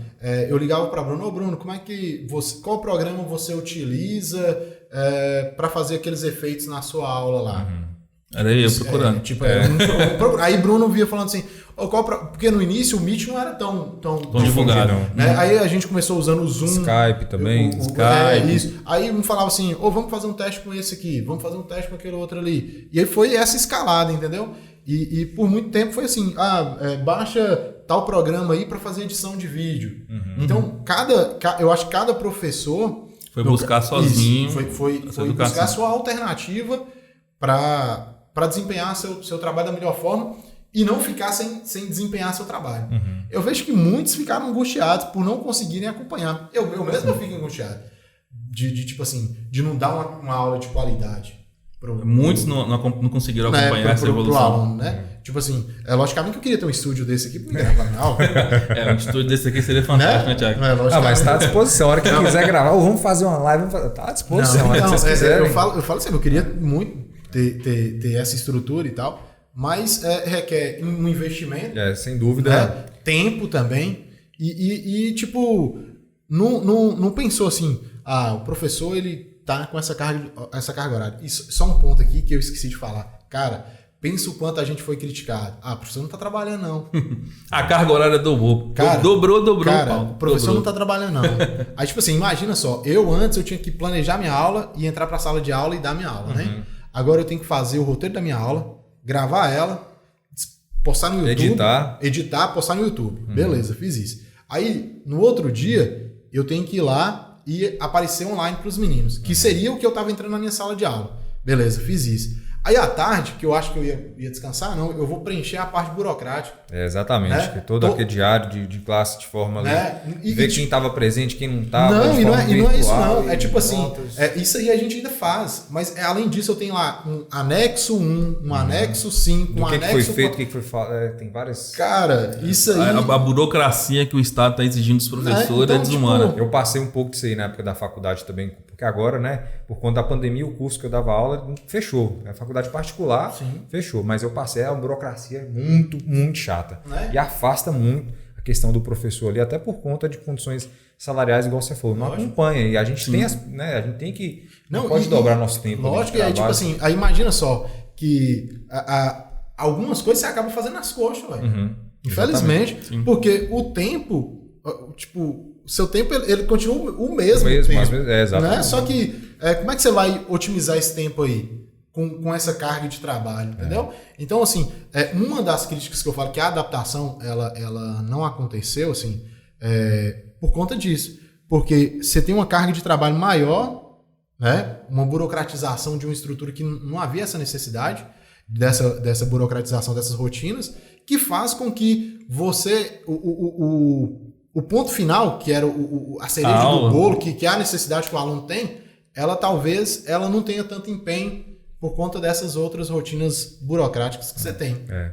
Eu ligava para Bruno, Bruno, qual programa você utiliza para fazer aqueles efeitos na sua aula lá? Era eu procurando. Aí Bruno via falando assim, porque no início o Meet não era tão divulgado. Né? Aí a gente começou usando o Zoom. Skype também. Isso. Aí um falava assim, vamos fazer um teste com esse aqui, vamos fazer um teste com aquele outro ali. E aí foi essa escalada, entendeu? E por muito tempo foi assim, baixa tal programa aí para fazer edição de vídeo. Então, eu acho que cada professor... Foi buscar sozinho. Foi buscar a sua alternativa para desempenhar seu trabalho da melhor forma e não ficar sem desempenhar seu trabalho. Eu vejo que muitos ficaram angustiados por não conseguirem acompanhar. Eu mesmo fico angustiado tipo assim, de não dar uma aula de qualidade. Muitos não conseguiram acompanhar essa evolução. Pro aluno, né? Tipo assim, logicamente que eu queria ter um estúdio desse aqui para gravar minha aula. Um estúdio desse aqui seria fantástico, né, Thiago? Mas está à disposição. A hora que quiser gravar, vamos fazer uma live, está à disposição. Eu falo assim, eu queria muito ter essa estrutura e tal, mas requer um investimento. Sem dúvida. Né? Tempo também. E tipo, não pensou assim, o professor ele tá com essa carga horária. Isso, só um ponto aqui que eu esqueci de falar. Cara, pensa o quanto a gente foi criticado. O professor não tá trabalhando, não. A carga horária dobrou. Cara, dobrou. Cara, Paulo. O professor não tá trabalhando, não. Aí, tipo assim, imagina só. Eu tinha que planejar minha aula e entrar pra sala de aula e dar minha aula, né? Agora eu tenho que fazer o roteiro da minha aula, gravar ela, postar no YouTube. Editar, postar no YouTube. Beleza, fiz isso. Aí, no outro dia, eu tenho que ir lá e aparecer online para os meninos, que seria o que eu estava entrando na minha sala de aula. Beleza, fiz isso. Aí à tarde, que eu acho que eu ia descansar, não, eu vou preencher a parte burocrática. Exatamente, né? Todo aquele diário de classe de forma ali. Ver quem estava presente, quem não estava. Não, e não é isso não. É tipo assim, isso aí a gente ainda faz. Mas além disso, eu tenho lá um anexo 1, um anexo 5, um anexo... foi feito, o que foi feito, tem várias... Cara, isso aí... A burocracia que o Estado está exigindo dos professores é desumana. Eu passei um pouco disso aí na época da faculdade também, porque agora, né, por conta da pandemia, o curso que eu dava aula fechou. A faculdade particular fechou, mas eu passei a burocracia muito, muito chata. E afasta muito a questão do professor ali, até por conta de condições salariais, igual você falou. Não acompanha. E a gente tem a gente tem que... Não pode dobrar nosso tempo. Lógico, tipo assim, aí imagina só que algumas coisas você acaba fazendo nas coxas, velho. Infelizmente. Porque o tempo, tipo... Seu tempo, ele continua o mesmo tempo. Exatamente. Né? Só que, como é que você vai otimizar esse tempo aí? Com essa carga de trabalho, entendeu? Então, assim, uma das críticas que eu falo que a adaptação, ela não aconteceu, assim, por conta disso. Porque você tem uma carga de trabalho maior, né? Uma burocratização de uma estrutura que não havia essa necessidade dessa burocratização dessas rotinas, que faz com que você... O ponto final, que era a cereja do bolo, que é a necessidade que o aluno tem, talvez ela não tenha tanto empenho por conta dessas outras rotinas burocráticas que você tem. Né?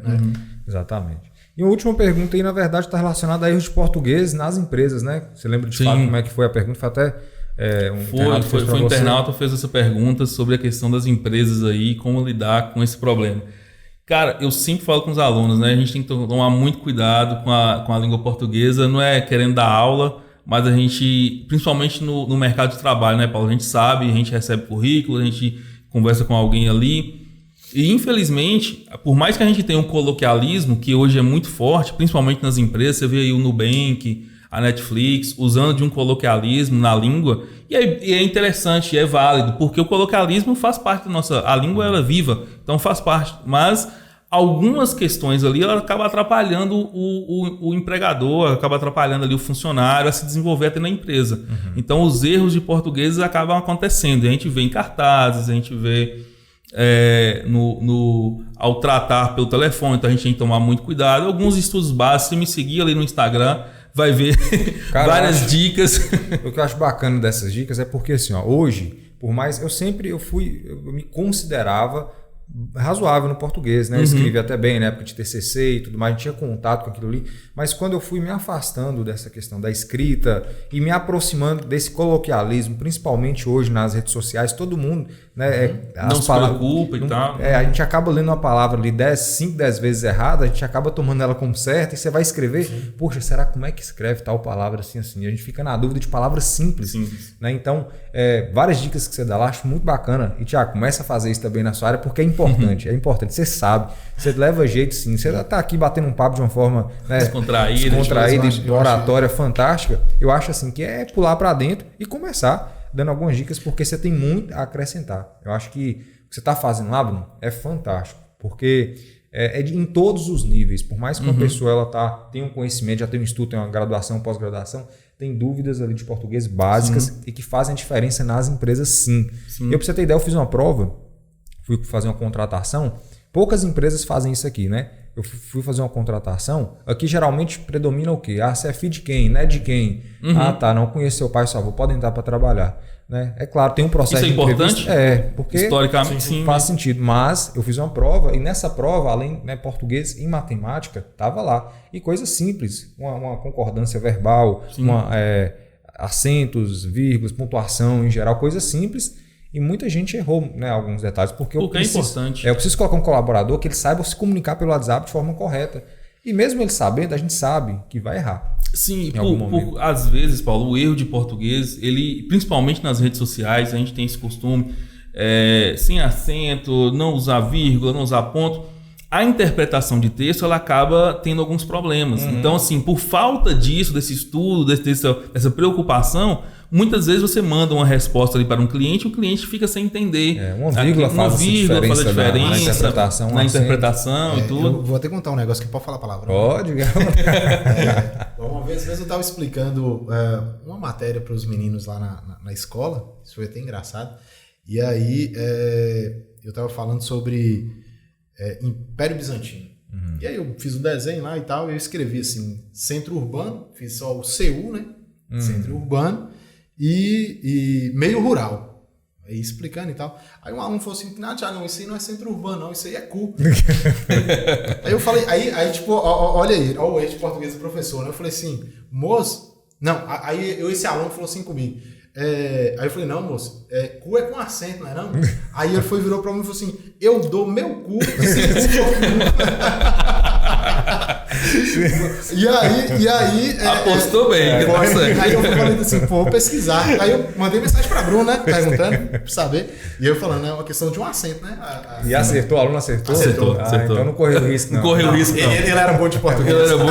Exatamente. E uma última pergunta aí, na verdade, está relacionada a erros de português nas empresas, né? Você lembra de fato como é que foi a pergunta? Foi até um internauta fez essa pergunta sobre a questão das empresas aí, como lidar com esse problema. Cara, eu sempre falo com os alunos, né? A gente tem que tomar muito cuidado com a língua portuguesa, não é querendo dar aula, mas a gente, principalmente no mercado de trabalho, né, Paulo? A gente sabe, a gente recebe currículo, a gente conversa com alguém ali. E, infelizmente, por mais que a gente tenha um coloquialismo, que hoje é muito forte, principalmente nas empresas, você vê aí o Nubank, a Netflix, usando de um coloquialismo na língua, e é interessante, é válido, porque o coloquialismo faz parte da nossa... A língua ela é viva, então faz parte, mas algumas questões ali, ela acaba atrapalhando o empregador, acaba atrapalhando ali o funcionário a se desenvolver até na empresa. Então, os erros de português acabam acontecendo, a gente vê em cartazes, a gente vê... ao tratar pelo telefone, então a gente tem que tomar muito cuidado. Alguns estudos básicos, se me seguir ali no Instagram, vai ver várias dicas. O que eu acho bacana dessas dicas é porque assim, hoje, por mais eu me considerava razoável no português, né? Eu escrevi até bem na época de TCC e tudo mais, a gente tinha contato com aquilo ali, mas quando eu fui me afastando dessa questão da escrita e me aproximando desse coloquialismo, principalmente hoje nas redes sociais, todo mundo, né? Não se preocupa e tal. A gente acaba lendo uma palavra ali 5, 10 vezes errada, a gente acaba tomando ela como certa e você vai escrever, poxa, será como é que escreve tal palavra assim? E a gente fica na dúvida de palavras simples. Né? Então, várias dicas que você dá lá, acho muito bacana. E, Tiago, começa a fazer isso também na sua área, porque é importante. É importante, você sabe, você leva jeito sim. Você tá aqui batendo um papo de uma forma, né, descontraída, de oratória fantástica. Eu acho assim que é pular para dentro e começar dando algumas dicas, porque você tem muito a acrescentar. Eu acho que o que você está fazendo lá, Bruno, é fantástico, porque em todos os níveis. Por mais que uma pessoa ela tenha um conhecimento, já tem um estudo, tem uma graduação, pós-graduação, tem dúvidas ali de português básicas e que fazem diferença nas empresas sim. Eu, para você ter ideia, eu fiz uma prova, fui fazer uma contratação, poucas empresas fazem isso aqui, né? Eu fui fazer uma contratação, aqui geralmente predomina o quê? Você é filho de quem? Não é de quem? Não conheço seu pai e sua avó, pode entrar para trabalhar. Né? É claro, tem um processo isso é de entrevista. importante? Porque historicamente sim, faz sentido. Mas eu fiz uma prova e nessa prova, além português e matemática, estava lá. E coisas simples, uma concordância verbal, acentos, vírgulas, pontuação em geral, coisas simples. E muita gente errou, né, alguns detalhes. Porque é importante. Eu preciso colocar um colaborador que ele saiba se comunicar pelo WhatsApp de forma correta. E mesmo ele sabendo, a gente sabe que vai errar. Sim, às vezes, Paulo, o erro de português, ele, principalmente nas redes sociais, a gente tem esse costume, sem acento, não usar vírgula, não usar ponto. A interpretação de texto ela acaba tendo alguns problemas. Então, assim, por falta disso, desse estudo, dessa preocupação, muitas vezes você manda uma resposta ali para um cliente e o cliente fica sem entender. Uma vírgula faz a diferença na interpretação e tudo. Eu vou até contar um negócio que pode falar a palavra. Pode. Uma vez eu estava explicando uma matéria para os meninos lá na escola, isso foi até engraçado, e aí eu estava falando sobre Império Bizantino. E aí eu fiz o desenho lá e tal, eu escrevi assim, centro urbano, fiz só o CU, né? Centro urbano e meio rural. Aí explicando e tal. Aí um aluno falou assim, não, isso aí não é centro urbano, não, isso aí é cu. Aí eu falei, aí tipo, olha aí, olha o erro de português do professor, né? Eu falei assim, moço, não, aí esse aluno falou assim comigo, aí eu falei, não, moço, cu é com acento, não é não? Aí ele virou pra mim e falou assim, eu dou meu cu e aí apostou bem. Aí eu falei assim, vou pesquisar. Aí eu mandei mensagem pra Bruno, né? Perguntando, pra saber. E eu falando, é uma questão de um acento, né? E acertou? O aluno acertou? Acertou. Então não correu risco, não. Não correu risco, não. Ele era bom de português. Ele era bom.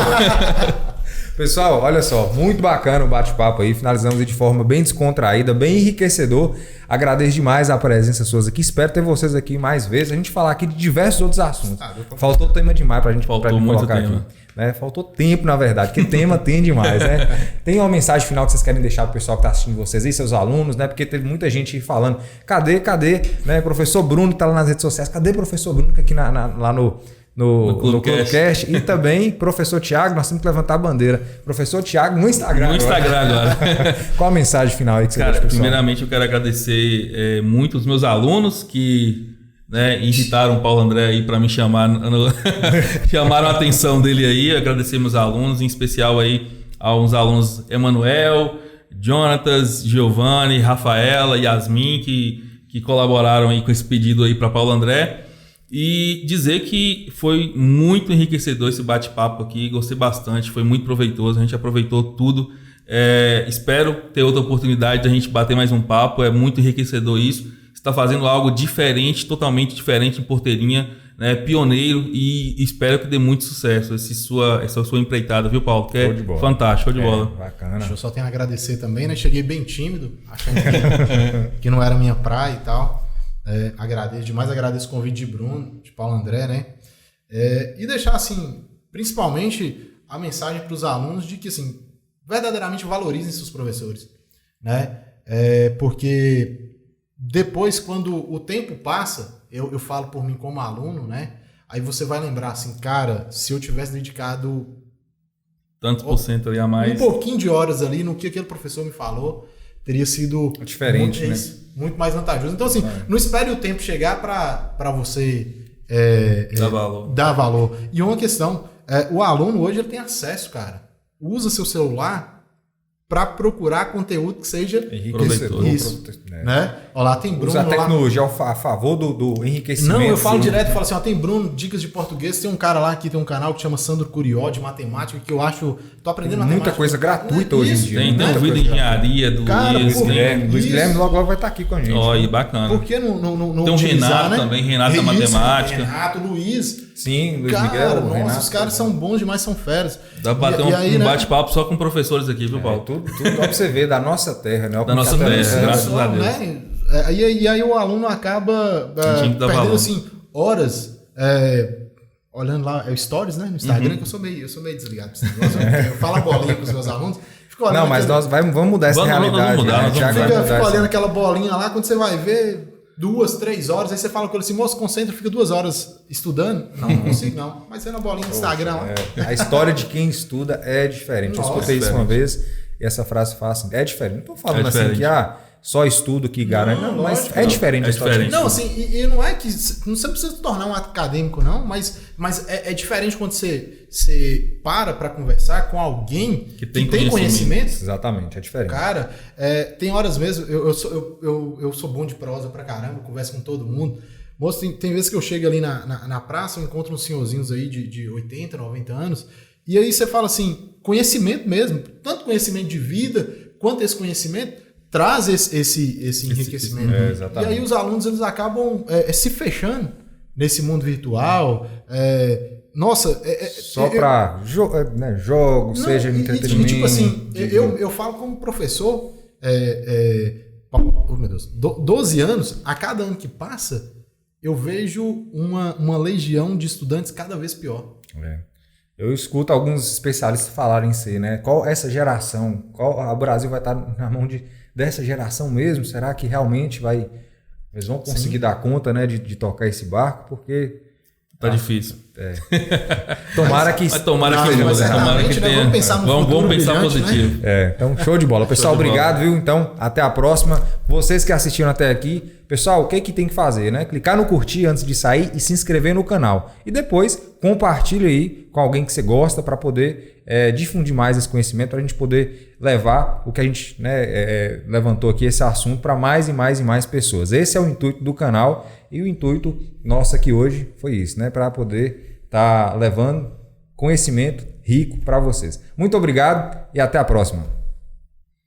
Pessoal, olha só, muito bacana o bate-papo aí, finalizamos de forma bem descontraída, bem enriquecedor. Agradeço demais a presença suas aqui, espero ter vocês aqui mais vezes, a gente falar aqui de diversos outros assuntos. Faltou tema demais pra gente colocar aqui. Né? Faltou tempo, na verdade, porque tema tem demais, né? Tem uma mensagem final que vocês querem deixar pro pessoal que tá assistindo vocês aí, seus alunos, né? Porque teve muita gente falando, cadê, né? Professor Bruno que tá lá nas redes sociais, cadê professor Bruno que aqui lá no Clubecast, e também professor Tiago, nós temos que levantar a bandeira. Professor Tiago no Instagram. No Instagram agora. Qual a mensagem final aí que você deixa, pessoal? Primeiramente eu quero agradecer muito os meus alunos que né, irritaram o Paulo André aí para me chamar, chamaram a atenção dele aí, agradecemos aos alunos, em especial aí aos alunos Emanuel, Jonatas, Giovanni, Rafaela, Yasmin, que colaboraram aí com esse pedido aí para Paulo André. E dizer que foi muito enriquecedor esse bate-papo aqui, gostei bastante, foi muito proveitoso, a gente aproveitou tudo. Espero ter outra oportunidade de a gente bater mais um papo, é muito enriquecedor isso. Você está fazendo algo diferente, totalmente diferente em Porteirinha, né? Pioneiro, e espero que dê muito sucesso essa sua empreitada, viu, Paulo? Que é fantástico, show de bola. Bacana. Eu só tenho a agradecer também, né? Cheguei bem tímido, achando que não era minha praia e tal. Agradeço o convite de Bruno, de Paulo André, né? E deixar, assim, principalmente a mensagem para os alunos de que, assim, verdadeiramente valorizem seus professores, né? Porque depois, quando o tempo passa, eu falo por mim como aluno, né? Aí você vai lembrar assim, cara, se eu tivesse dedicado tantos por cento ali a mais, um pouquinho de horas ali no que aquele professor me falou, teria sido diferente, muito mais vantajoso. Então, assim, não espere o tempo chegar para você dar valor. E uma questão, o aluno hoje ele tem acesso, cara. Usa seu celular para procurar conteúdo que seja enriquecedor. Isso, né? Olha lá, tem Bruno. Usa a tecnologia a favor do enriquecimento. Não, eu falo direto, eu falo assim, tem Bruno, dicas de português, tem um cara lá que tem um canal que chama Sandro Curió, de matemática, que eu acho, tô aprendendo matemática. Muita coisa gratuita hoje em dia. Tem vídeo de engenharia do Luiz Guilherme. Luiz Guilherme logo vai estar aqui com a gente. Olha, bacana. Por que não tem o Renato, né? Também, Renato da matemática. Renato, Luiz. Sim, Luiz cara, Miguel, nossa, Renato, os caras são bons demais, são feras. Dá pra bater um bate-papo só com professores aqui, viu, Paulo? Tudo pra você ver, da nossa terra, né? Da nossa terra, graças a Deus. Né? E aí o aluno acaba perdendo assim, horas olhando lá, stories, né? No Instagram, que eu sou meio desligado. Eu falo a bolinha com os meus alunos. Não, mas nós vamos mudar essa realidade. Fica olhando aquela bolinha lá, quando você vai ver 2, 3 horas, aí você fala com ele assim, moço, concentra, fica 2 horas estudando. Não consigo não, mas é na bolinha do Instagram lá. A história de quem estuda é diferente. Eu escutei isso uma vez e essa frase fala assim, é diferente. Não estou falando assim que só estudo que garante, não, mas é diferente. É diferente. Não, assim, e não é que você não precisa se tornar um acadêmico não, mas é diferente quando você para conversar com alguém que tem conhecimento. Exatamente, é diferente. Cara, tem horas mesmo, eu sou bom de prosa pra caramba, converso com todo mundo. Moço, tem vezes que eu chego ali na praça, eu encontro uns senhorzinhos aí de 80, 90 anos, e aí você fala assim, conhecimento mesmo, tanto conhecimento de vida, quanto esse conhecimento, traz esse enriquecimento. E aí os alunos eles acabam se fechando nesse mundo virtual. Só para jogos, seja entretenimento. Tipo assim, eu falo como professor, oh meu Deus, 12 anos, a cada ano que passa, eu vejo uma legião de estudantes cada vez pior. Eu escuto alguns especialistas falarem em si, né? Qual essa geração? O Brasil vai estar na mão dessa geração mesmo? Será que realmente eles vão conseguir dar conta, né, de tocar esse barco? Porque tá difícil. Tomara que tenha. Vamos pensar no vamos pensar positivo. Né? Então, show de bola. Pessoal, obrigado, viu? Então, até a próxima. Vocês que assistiram até aqui, pessoal, o que tem que fazer, né? Clicar no curtir antes de sair e se inscrever no canal. E depois, compartilha aí com alguém que você gosta para poder difundir mais esse conhecimento, para a gente poder levar o que a gente levantou aqui, esse assunto, para mais e mais e mais pessoas. Esse é o intuito do canal e o intuito nosso aqui hoje foi isso, né? Para poder estar levando conhecimento rico para vocês. Muito obrigado e até a próxima.